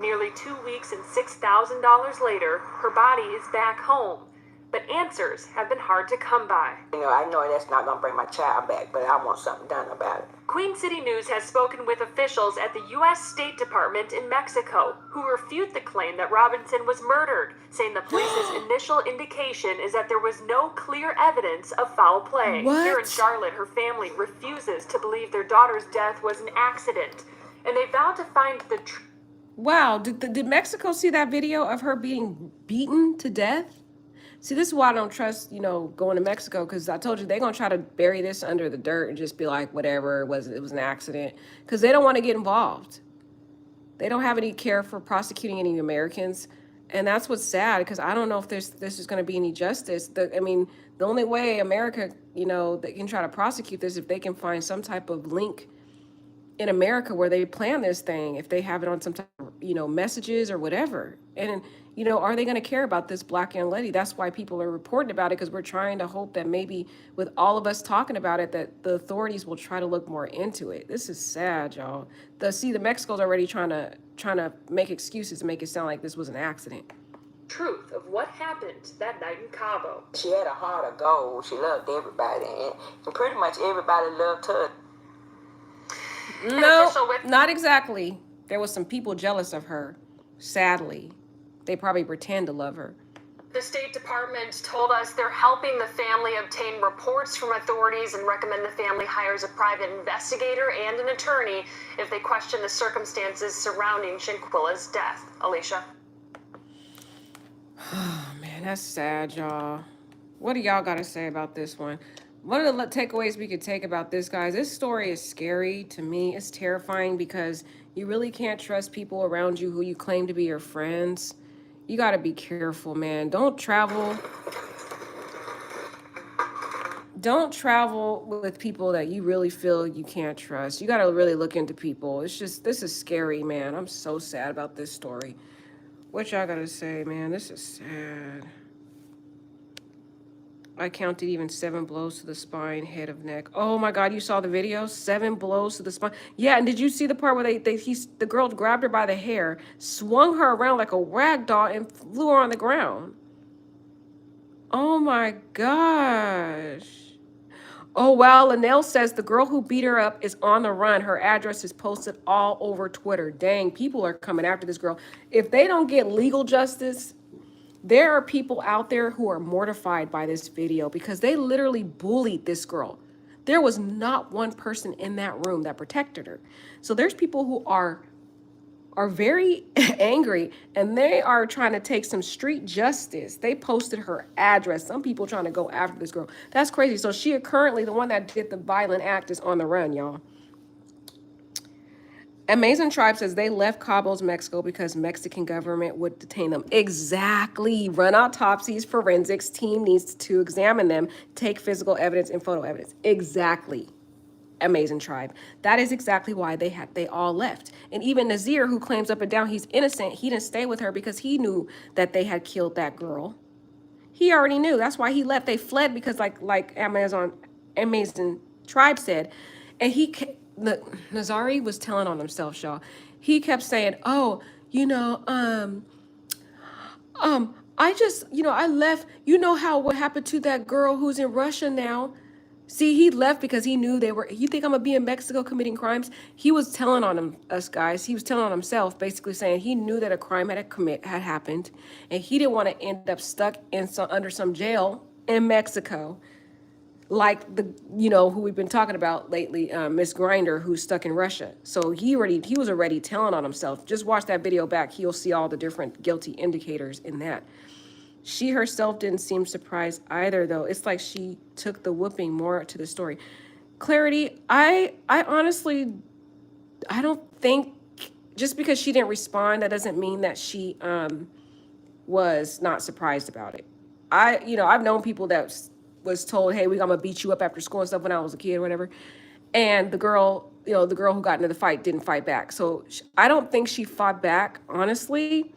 Nearly 2 weeks and $6,000 later, her body is back home. but answers have been hard to come by. I know that's not going to bring my child back, but I want something done about it. Queen City News has spoken with officials at the U.S. State Department in Mexico who refute the claim that Robinson was murdered, saying the police's initial indication is that there was no clear evidence of foul play. What? Here in Charlotte, her family refuses to believe their daughter's death was an accident, and they vow to find the truth. Wow, did Mexico see that video of her being beaten to death? See, this is why I don't trust, going to Mexico, because I told you they're going to try to bury this under the dirt and just be like, whatever, it was an accident, because they don't want to get involved. They don't have any care for prosecuting any Americans, and that's what's sad, because I don't know if this is going to be any justice. The only way America, they can try to prosecute this if they can find some type of link in America where they plan this thing, if they have it on some type of, messages or whatever. And, are they going to care about this black young lady? That's why people are reporting about it, because we're trying to hope that maybe with all of us talking about it, that the authorities will try to look more into it. This is sad, y'all. The Mexico's already trying to make excuses to make it sound like this was an accident. Truth of what happened that night in Cabo. She had a heart of gold. She loved everybody, and pretty much everybody loved her. No, not exactly. There was some people jealous of her, sadly. They probably pretend to love her. The State Department told us they're helping the family obtain reports from authorities and recommend the family hires a private investigator and an attorney if they question the circumstances surrounding Shanquella's death. Alicia? Oh, man, that's sad, y'all. What do y'all got to say about this one? One of the takeaways we could take about this, guys, this story is scary to me. It's terrifying because you really can't trust people around you who you claim to be your friends. You got to be careful, man. Don't travel with people that you really feel you can't trust. You got to really look into people. This is scary, man. I'm so sad about this story. What y'all got to say, man? This is sad. I counted even 7 blows to the spine, head of neck. Oh my God, you saw the video? 7 blows to the spine. Yeah, and did you see the part where the girl grabbed her by the hair, swung her around like a rag doll, and flew her on the ground? Oh my gosh. Oh wow, Linnell says the girl who beat her up is on the run. Her address is posted all over Twitter. Dang, people are coming after this girl. If they don't get legal justice, there are people out there who are mortified by this video because they literally bullied this girl. There was not one person in that room that protected her. So there's people who are very angry, and they are trying to take some street justice. They posted her address. Some people trying to go after this girl. That's crazy. So she currently, the one that did the violent act, is on the run, y'all. Amazing Tribe says they left Cabo's Mexico because Mexican government would detain them. Exactly. Run autopsies. Forensics team needs to examine them, take physical evidence and photo evidence. Exactly. Amazing Tribe. That is exactly why they all left. And even Nazir, who claims up and down he's innocent, he didn't stay with her because he knew that they had killed that girl. He already knew. That's why he left. They fled because like Amazing Tribe said, and Nazari was telling on himself, y'all. He kept saying, "Oh, I just, I left. You know what happened to that girl who's in Russia now." See, he left because he knew they were. You think I'm gonna be in Mexico committing crimes? He was telling on us guys. He was telling on himself, basically saying he knew that a crime had happened, and he didn't want to end up stuck under some jail in Mexico, like who we've been talking about lately, Miss Grinder, who's stuck in Russia. So he was already telling on himself. Just watch that video back. You'll see all the different guilty indicators in that. She herself didn't seem surprised either, though. It's like she took the whooping more to the story. Clarity, I honestly, I don't think, just because she didn't respond, that doesn't mean that she was not surprised about it. I've known people that was told, hey, we're gonna beat you up after school and stuff when I was a kid or whatever. And the girl who got into the fight didn't fight back. So I don't think she fought back, honestly.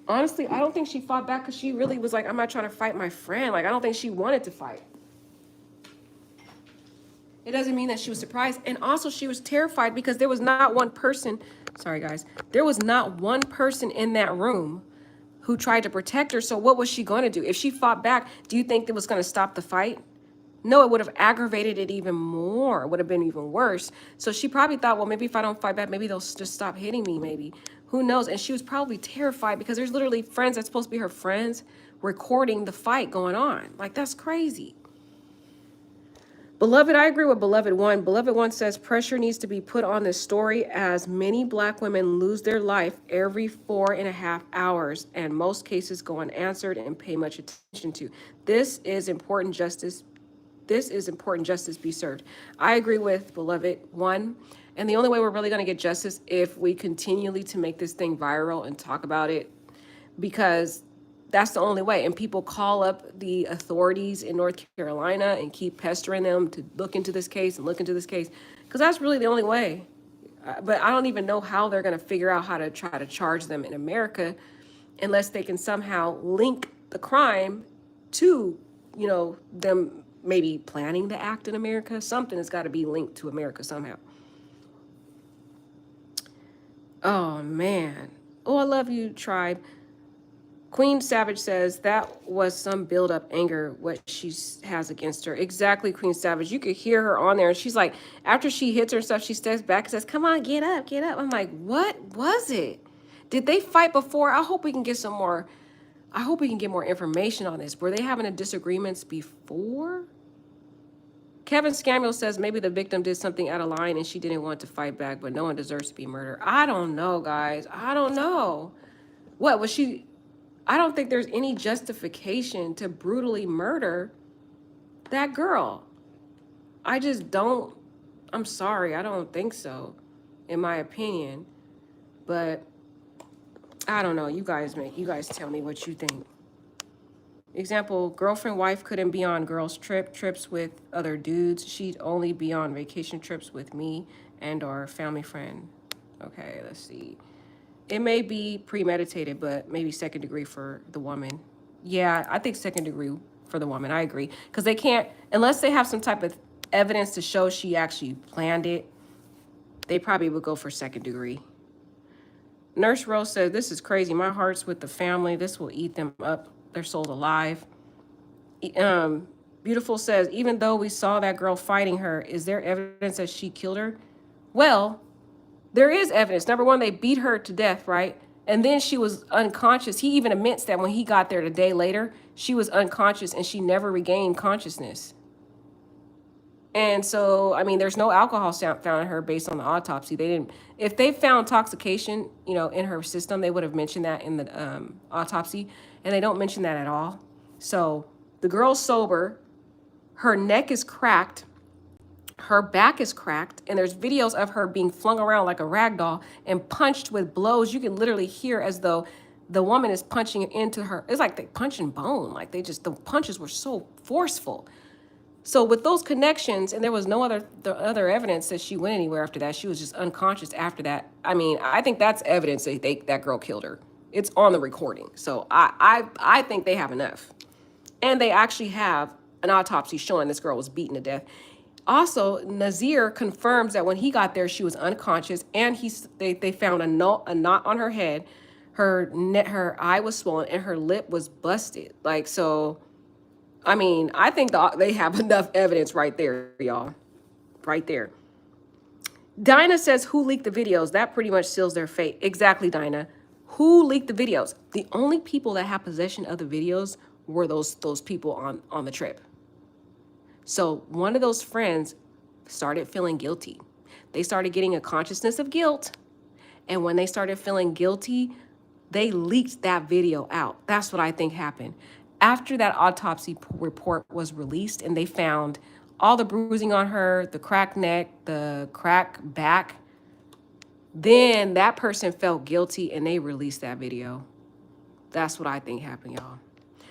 Honestly, I don't think she fought back because she really was like, I'm not trying to fight my friend. Like, I don't think she wanted to fight. It doesn't mean that she was surprised. And also, she was terrified because there was not one person, sorry guys, there was not one person in that room who tried to protect her. So what was she going to do? If she fought back, do you think it was going to stop the fight? No, it would have aggravated it even more. It would have been even worse. So she probably thought, well, maybe if I don't fight back, maybe they'll just stop hitting me, maybe. Who knows? And she was probably terrified because there's literally friends that's supposed to be her friends recording the fight going on. Like, that's crazy. Beloved, I agree with Beloved One. Beloved One says pressure needs to be put on this story as many Black women lose their life every 4.5 hours, and most cases go unanswered and pay much attention to. This is important justice. This is important justice be served. I agree with Beloved One. And the only way we're really going to get justice if we continually to make this thing viral and talk about it, because that's the only way. And people call up the authorities in North Carolina and keep pestering them to look into this case and look into this case, because that's really the only way. But I don't even know how they're going to figure out how to try to charge them in America unless they can somehow link the crime to, them maybe planning the act in America. Something has got to be linked to America somehow. Oh, man. Oh, I love you, tribe. Queen Savage says that was some build-up anger, what she has against her. Exactly, Queen Savage. You could hear her on there. And she's like, after she hits her and stuff, she steps back and says, come on, get up, get up. I'm like, what was it? Did they fight before? I hope we can get some more. I hope we can get more information on this. Were they having a disagreements before? Kevin Scamuel says maybe the victim did something out of line and she didn't want to fight back, but no one deserves to be murdered. I don't know, guys. I don't know. What was she? I don't think there's any justification to brutally murder that girl. I just don't. I'm sorry. I don't think so, in my opinion. But I don't know. You guys tell me what you think. Example, girlfriend, wife couldn't be on girls' trips with other dudes. She'd only be on vacation trips with me and our family friend. Okay, let's see. It may be premeditated, but maybe second degree for the woman. Yeah, I think second degree for the woman. I agree. Because they can't, unless they have some type of evidence to show she actually planned it, they probably would go for second degree. Nurse Rose said, this is crazy. My heart's with the family. This will eat them up. Their souls alive. Beautiful says, even though we saw that girl fighting her, is there evidence that she killed her? Well, there is evidence. Number one, they beat her to death, right? And then she was unconscious. He even admits that when he got there a day later, she was unconscious and she never regained consciousness. And so, I mean, there's no alcohol found in her based on the autopsy. They didn't. If they found intoxication, in her system, they would have mentioned that in the autopsy, and they don't mention that at all. So the girl's sober. Her neck is cracked. Her back is cracked, and there's videos of her being flung around like a rag doll and punched with blows. You can literally hear as though the woman is punching into her. It's like they punching bone. Like the punches were so forceful. So with those connections, and there was no other evidence that she went anywhere after that. She was just unconscious after that. I mean, I think that's evidence that that girl killed her. It's on the recording. So I think they have enough. And they actually have an autopsy showing this girl was beaten to death. Also, Nazir confirms that when he got there, she was unconscious, and they found a knot on her head, her eye was swollen, and her lip was busted. Like, so, I mean, I think they have enough evidence right there, y'all. Right there. Dinah says, who leaked the videos? That pretty much seals their fate. Exactly, Dinah. Who leaked the videos? The only people that have possession of the videos were those people on the trip. So one of those friends started feeling guilty. They started getting a consciousness of guilt. And when they started feeling guilty, they leaked that video out. That's what I think happened. After that autopsy report was released and they found all the bruising on her, the cracked neck, the cracked back, then that person felt guilty and they released that video. That's what I think happened, y'all.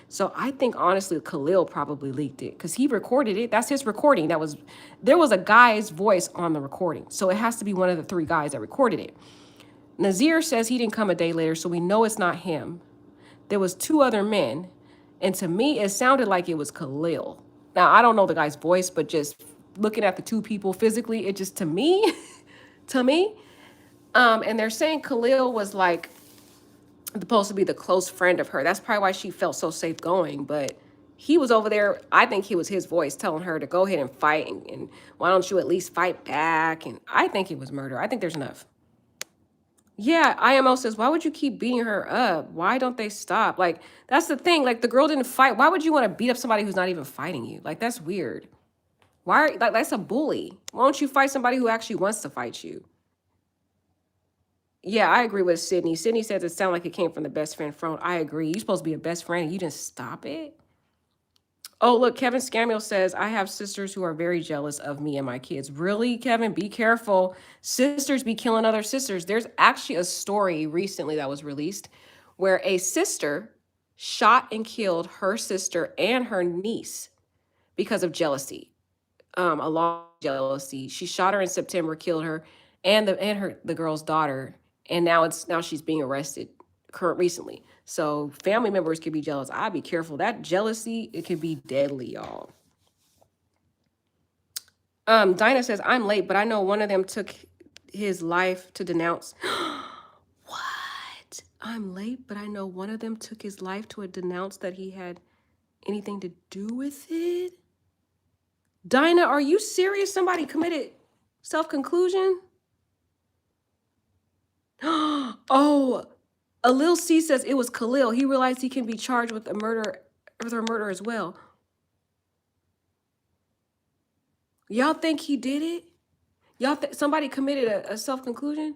So I think, honestly, Khalil probably leaked it because he recorded it. That's his recording. There was a guy's voice on the recording. So it has to be one of the 3 guys that recorded it. Nazir says he didn't come a day later, so we know it's not him. There was 2 other men. And to me, it sounded like it was Khalil. Now, I don't know the guy's voice, but just looking at the 2 people physically, it just, to me, and they're saying Khalil was like supposed to be the close friend of her. That's probably why she felt so safe going. But he was over there. I think he was his voice telling her to go ahead and fight. And why don't you at least fight back? And I think it was murder. I think there's enough. Yeah, IMO says, why would you keep beating her up? Why don't they stop? Like, that's the thing. Like, the girl didn't fight. Why would you want to beat up somebody who's not even fighting you? Like, that's weird. Why? Like, that's a bully. Why don't you fight somebody who actually wants to fight you? Yeah, I agree with Sydney. Sydney says it sounded like it came from the best friend front. I agree. You're supposed to be a best friend and you didn't stop it. Oh, look, Kevin Scamiel says, I have sisters who are very jealous of me and my kids. Really, Kevin? Be careful. Sisters be killing other sisters. There's actually a story recently that was released where a sister shot and killed her sister and her niece because of jealousy. A long jealousy. She shot her in September, killed her, and the girl's daughter, and now she's being arrested recently. So family members can be jealous. I'd be careful. That jealousy, it can be deadly, y'all. Dinah says, I'm late, but I know one of them took his life to denounce. What? I'm late, but I know one of them took his life to denounce that he had anything to do with it. Dinah, are you serious? Somebody committed self-conclusion? Oh, a Lil C says it was Khalil. He realized he can be charged with a murder as well. Y'all think he did it? Y'all think somebody committed a self-conclusion?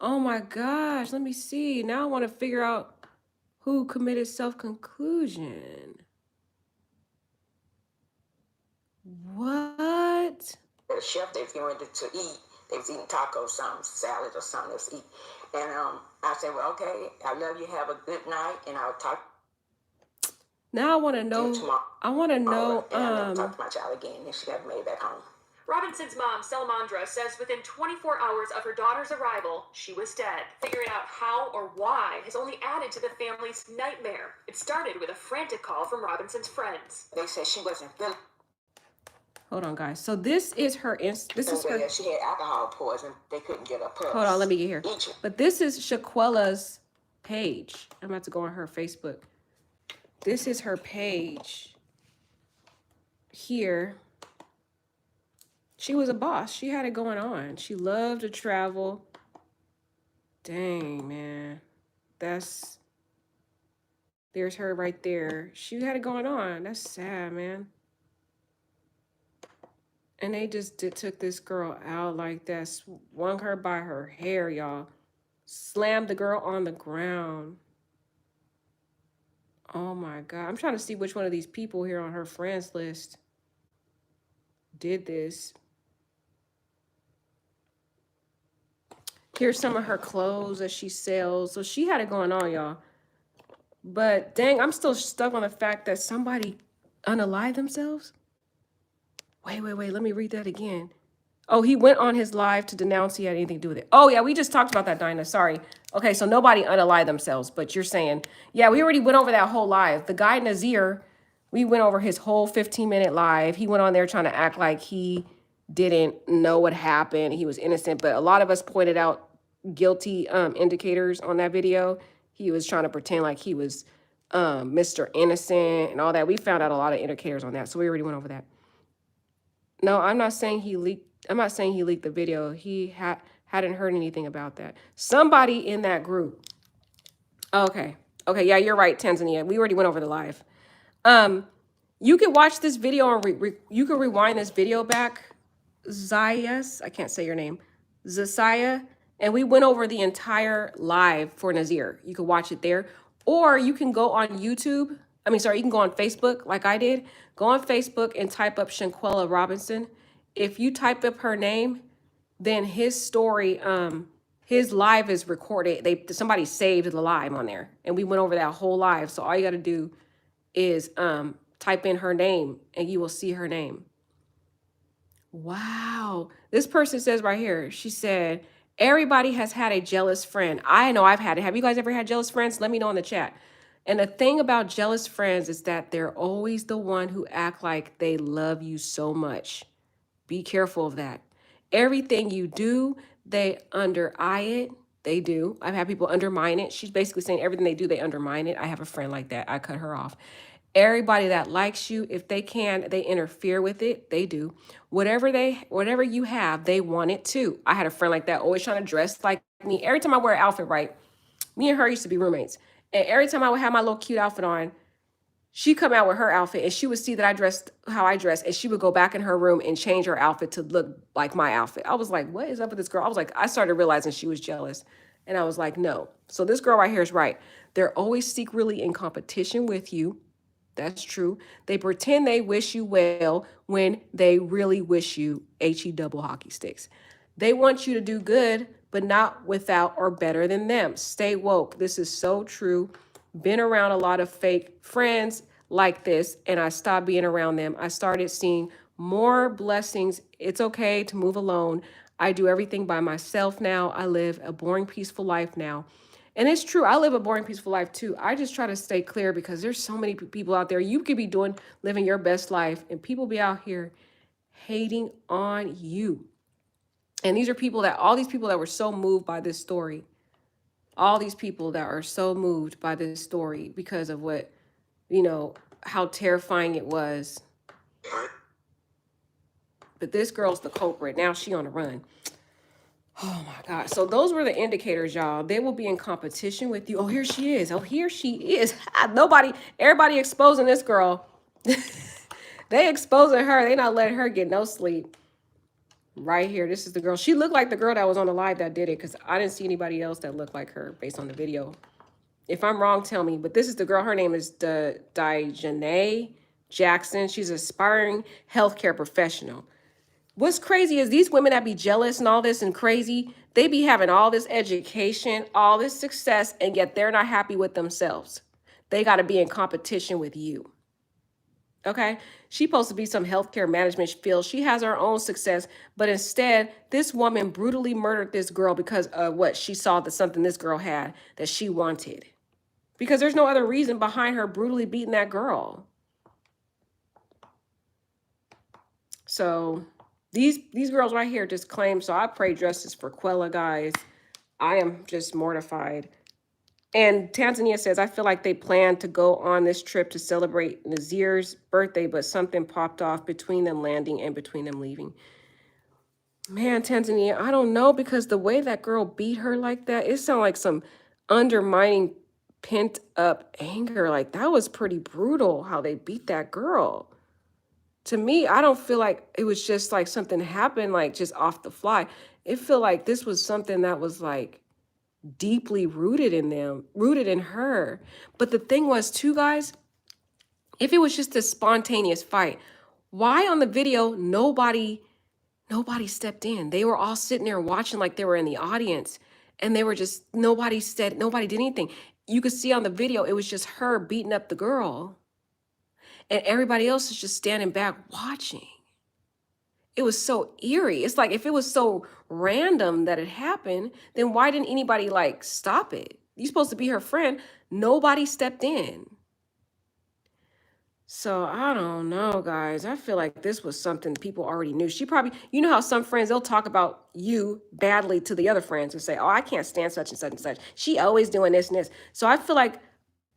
Oh my gosh, let me see. Now I want to figure out who committed self-conclusion. What? The chef, they was getting ready to eat. They was eating tacos, something, salad or something. They was eating. And I said, well, okay, I love you. Have a good night. And I'll talk Now I want to know. tomorrow. I want to know. And I never talked to my child again. And she got made back home. Robinson's mom, Salamandra, says within 24 hours of her daughter's arrival, she was dead. Figuring out how or why has only added to the family's nightmare. It started with a frantic call from Robinson's friends. They said she wasn't feeling. Hold on, guys. So this is her. This is her. She had alcohol poison. They couldn't get a pulse. Hold on, let me get here. But this is Shanquella's page. I'm about to go on her Facebook. This is her page. Here. She was a boss. She had it going on. She loved to travel. Dang, man. There's her right there. She had it going on. That's sad, man. And they just took this girl out like that. Swung her by her hair, y'all. Slammed the girl on the ground. Oh my God. I'm trying to see which one of these people here on her friends list did this. Here's some of her clothes that she sells. So she had it going on, y'all. But dang, I'm still stuck on the fact that somebody unalived themselves. Wait. Let me read that again. Oh, he went on his live to denounce he had anything to do with it. Oh, yeah, we just talked about that, Dinah. Sorry. Okay, so nobody unalived themselves, but you're saying, yeah, we already went over that whole live. The guy, Nazir, we went over his whole 15-minute live. He went on there trying to act like he didn't know what happened. He was innocent, but a lot of us pointed out guilty indicators on that video. He was trying to pretend like he was Mr. Innocent and all that. We found out a lot of indicators on that, so we already went over that. No, I'm not saying he leaked. I'm not saying he leaked the video. He hadn't heard anything about that. Somebody in that group. Okay. Yeah, you're right, Tanzania. We already went over the live. You can watch this video and you can rewind this video back. Zayas, I can't say your name. Zasaya, and we went over the entire live for Nazir. You can watch it there, or you can go on YouTube. You can go on Facebook like I did. Go on Facebook and type up Shanquella Robinson. If you type up her name, then his story, his live is recorded. Somebody saved the live on there, and we went over that whole live. So all you got to do is type in her name, and you will see her name. Wow. This person says right here, she said, everybody has had a jealous friend. I know I've had it. Have you guys ever had jealous friends? Let me know in the chat. And the thing about jealous friends is that they're always the one who act like they love you so much. Be careful of that. Everything you do, they under eye it. They do. I've had people undermine it. She's basically saying everything they do, they undermine it. I have a friend like that. I cut her off. Everybody that likes you, if they can, they interfere with it. They do. Whatever you have, they want it too. I had a friend like that, always trying to dress like me. Every time I wear an outfit right, me and her used to be roommates. And every time I would have my little cute outfit on, she'd come out with her outfit and she would see that I dressed how I dressed, and she would go back in her room and change her outfit to look like my outfit. I was like, what is up with this girl? I was like, I started realizing she was jealous. And I was like, no. So this girl right here is right. They're always secretly in competition with you. That's true. They pretend they wish you well when they really wish you HE double hockey sticks. They want you to do good, but not without or better than them. Stay woke. This is so true. Been around a lot of fake friends like this, and I stopped being around them. I started seeing more blessings. It's okay to move alone. I do everything by myself now. I live a boring, peaceful life now. And it's true. I live a boring, peaceful life too. I just try to stay clear because there's so many people out there. You could be living your best life, and people be out here hating on you. And these are all these people that were so moved by this story. All these people that are so moved by this story because of what, how terrifying it was. But this girl's the culprit. Now she on the run. Oh my God. So those were the indicators, y'all. They will be in competition with you. Oh, here she is. Oh, here she is. Everybody exposing this girl. They exposing her. They not letting her get no sleep. Right here. This is the girl. She looked like the girl that was on the live that did it, because I didn't see anybody else that looked like her based on the video. If I'm wrong, tell me. But this is the girl. Her name is Dijanay Jackson. She's an aspiring healthcare professional. What's crazy is these women that be jealous and all this and crazy, they be having all this education, all this success, and yet they're not happy with themselves. They got to be in competition with you. Okay? She's supposed to be some healthcare management field. She has her own success, but instead, this woman brutally murdered this girl because of what she saw, that something this girl had that she wanted. Because there's no other reason behind her brutally beating that girl. So these girls right here just claim. So I pray justice for Quella, guys. I am just mortified. And Tanzania says, I feel like they planned to go on this trip to celebrate Nazir's birthday, but something popped off between them landing and between them leaving. Man, Tanzania, I don't know, because the way that girl beat her like that, it sounded like some undermining, pent up anger. Like, that was pretty brutal how they beat that girl. To me, I don't feel like it was just like something happened, like just off the fly. It felt like this was something that was like deeply rooted in them, rooted in her. But the thing was too, guys, if it was just a spontaneous fight, why on the video nobody stepped in? They were all sitting there watching like they were in the audience, and they were just, nobody did anything. You could see on the video, it was just her beating up the girl, and everybody else is just standing back watching. It was so eerie. It's like, if it was so random that it happened, then why didn't anybody like stop it? You're supposed to be her friend. Nobody stepped in. So I don't know, guys. I feel like this was something people already knew. She probably, you know how some friends, they'll talk about you badly to the other friends and say, oh, I can't stand such and such and such. She always doing this and this. So I feel like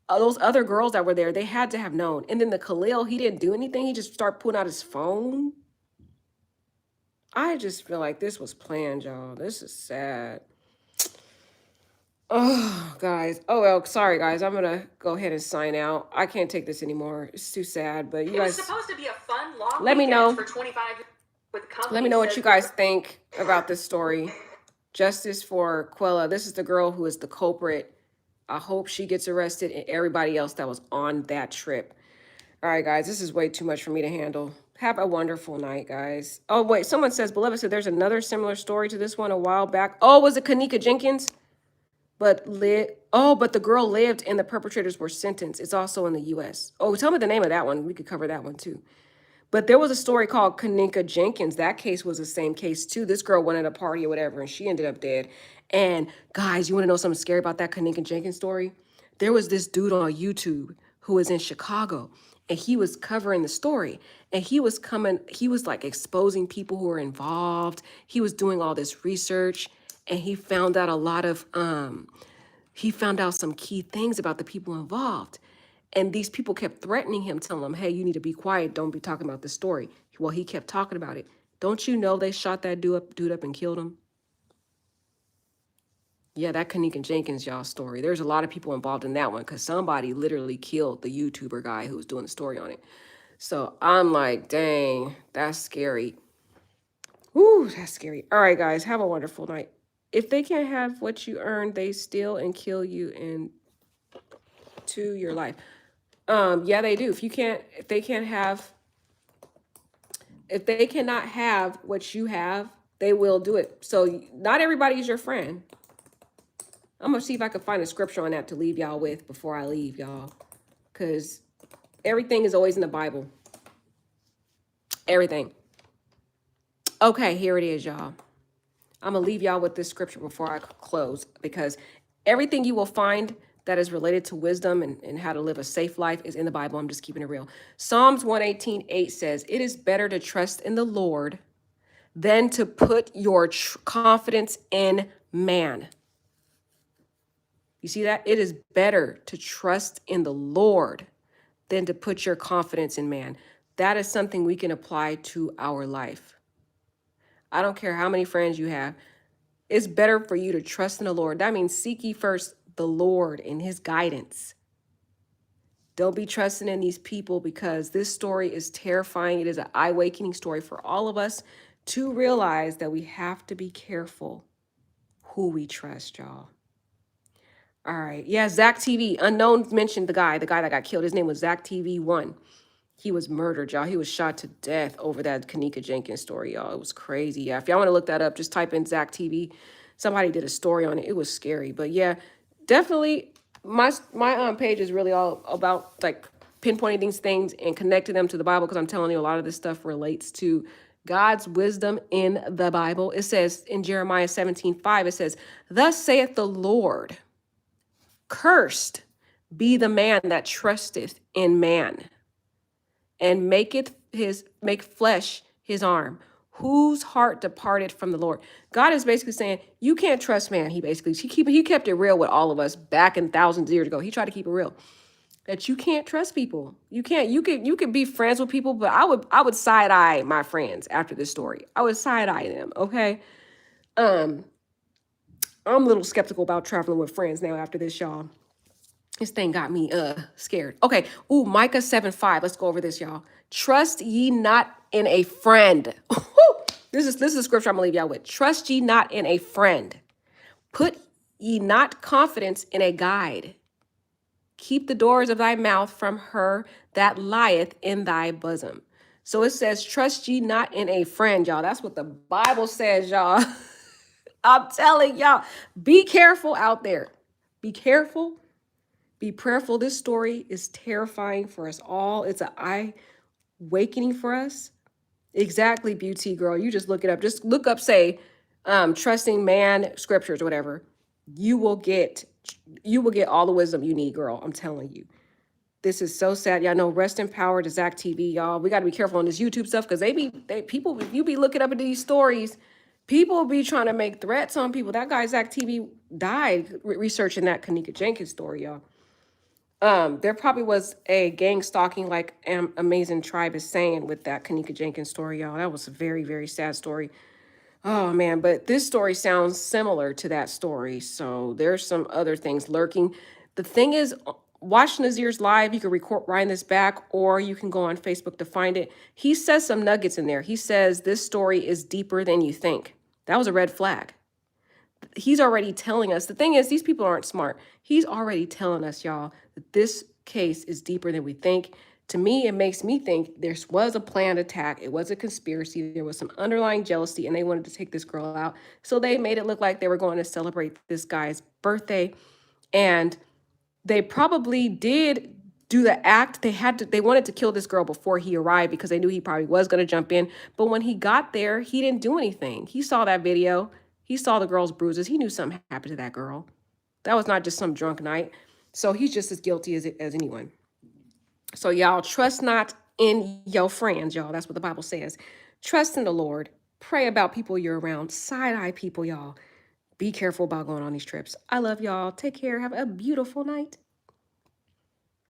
those other girls that were there, they had to have known. And then the Khalil, he didn't do anything. He just started pulling out his phone. I just feel like this was planned, y'all. This is sad. Oh, guys. Oh, well, sorry, guys. I'm going to go ahead and sign out. I can't take this anymore. It's too sad. But you guys, It was supposed to be a fun, long let me know. For 25 with Let me know what you guys think about this story. Justice for Quella. This is the girl who is the culprit. I hope she gets arrested, and everybody else that was on that trip. All right, guys. This is way too much for me to handle. Have a wonderful night, guys. Oh, wait. Someone says, Beloved said there's another similar story to this one a while back. Oh, was it Kanika Jenkins? But the girl lived and the perpetrators were sentenced. It's also in the U.S. Oh, tell me the name of that one. We could cover that one, too. But there was a story called Kanika Jenkins. That case was the same case, too. This girl went at a party or whatever, and she ended up dead. And, guys, you want to know something scary about that Kanika Jenkins story? There was this dude on YouTube who was in Chicago, and he was covering the story. And he was like exposing people who were involved. He was doing all this research. and he found out a lot of he found out some key things about the people involved. And these people kept threatening him, telling him, hey, you need to be quiet. Don't be talking about this story. Well, he kept talking about it. Don't you know they shot that dude up and killed him? Yeah, that Kanika Jenkins, y'all, story. There's a lot of people involved in that one because somebody literally killed the YouTuber guy who was doing the story on it. So I'm like, dang, that's scary. Whoo, that's scary. All right, guys, have a wonderful night. If they can't have what you earned, they steal and kill you into your life. Yeah, they do. If they cannot have what you have, they will do it. So not everybody is your friend. I'm gonna see if I can find a scripture on that to leave y'all with before I leave, y'all. Because everything is always in the Bible. Everything. Okay, here it is, y'all. I'm going to leave y'all with this scripture before I close, because everything you will find that is related to wisdom and how to live a safe life is in the Bible. I'm just keeping it real. Psalms 118:8 says, it is better to trust in the Lord than to put your confidence in man. You see that? It is better to trust in the Lord than to put your confidence in man. That is something we can apply to our life. I don't care how many friends you have. It's better for you to trust in the Lord. That means seek ye first the Lord and his guidance. Don't be trusting in these people, because this story is terrifying. It is an eye-awakening story for all of us to realize that we have to be careful who we trust, y'all. All right. Yeah, Zach TV. Unknown mentioned the guy that got killed. His name was Zach TV1. He was murdered, y'all. He was shot to death over that Kanika Jenkins story, y'all. It was crazy. Yeah, if y'all want to look that up, just type in Zach TV. Somebody did a story on it. It was scary. But yeah, definitely my page is really all about like pinpointing these things and connecting them to the Bible, because I'm telling you, a lot of this stuff relates to God's wisdom in the Bible. It says in Jeremiah 17:5, it says, thus saith the Lord, cursed be the man that trusteth in man, and make flesh his arm, whose heart departed from the Lord. God is basically saying, you can't trust man. He kept it real with all of us back in thousands of years ago. He tried to keep it real, that you can't trust people. You could be friends with people, but I would side eye my friends after this story. I would side eye them. Okay. I'm a little skeptical about traveling with friends now after this, y'all. This thing got me scared. Okay. Ooh, Micah 7:5. Let's go over this, y'all. Trust ye not in a friend. This is a scripture I'm gonna leave y'all with. Trust ye not in a friend. Put ye not confidence in a guide. Keep the doors of thy mouth from her that lieth in thy bosom. So it says, trust ye not in a friend, y'all. That's what the Bible says, y'all. I'm telling y'all, be careful out there. Be careful. Be prayerful. This story is terrifying for us all. It's an eye-awakening for us. Exactly, beauty girl. You just look it up. Just look up, say, trusting man scriptures or whatever. You will get all the wisdom you need, girl. I'm telling you. This is so sad. Y'all know, rest in power to Zach TV, y'all. We got to be careful on this YouTube stuff, because people, if you be looking up into these stories, people be trying to make threats on people. That guy, Zach TV, died researching that Kanika Jenkins story, y'all. There probably was a gang stalking, like Amazing Tribe is saying, with that Kanika Jenkins story, y'all. That was a very, very sad story. Oh, man. But this story sounds similar to that story. So there's some other things lurking. The thing is, watch Nazir's live. You can rewind this back, or you can go on Facebook to find it. He says some nuggets in there. He says this story is deeper than you think. That was a red flag. He's already telling us. The thing is, these people aren't smart. He's already telling us, y'all, that this case is deeper than we think. To me, it makes me think there was a planned attack. It was a conspiracy. There was some underlying jealousy, and they wanted to take this girl out. So they made it look like they were going to celebrate this guy's birthday. And they probably did do the act. They wanted to kill this girl before he arrived, because they knew he probably was going to jump in. But when he got there, he didn't do anything. He saw that video. He saw the girl's bruises. He knew something happened to that girl. That was not just some drunk night. So he's just as guilty as anyone. So y'all, trust not in your friends, y'all. That's what the Bible says. Trust in the Lord. Pray about people you're around. Side-eye people, y'all. be careful about going on these trips. I love y'all. Take care. Have a beautiful night.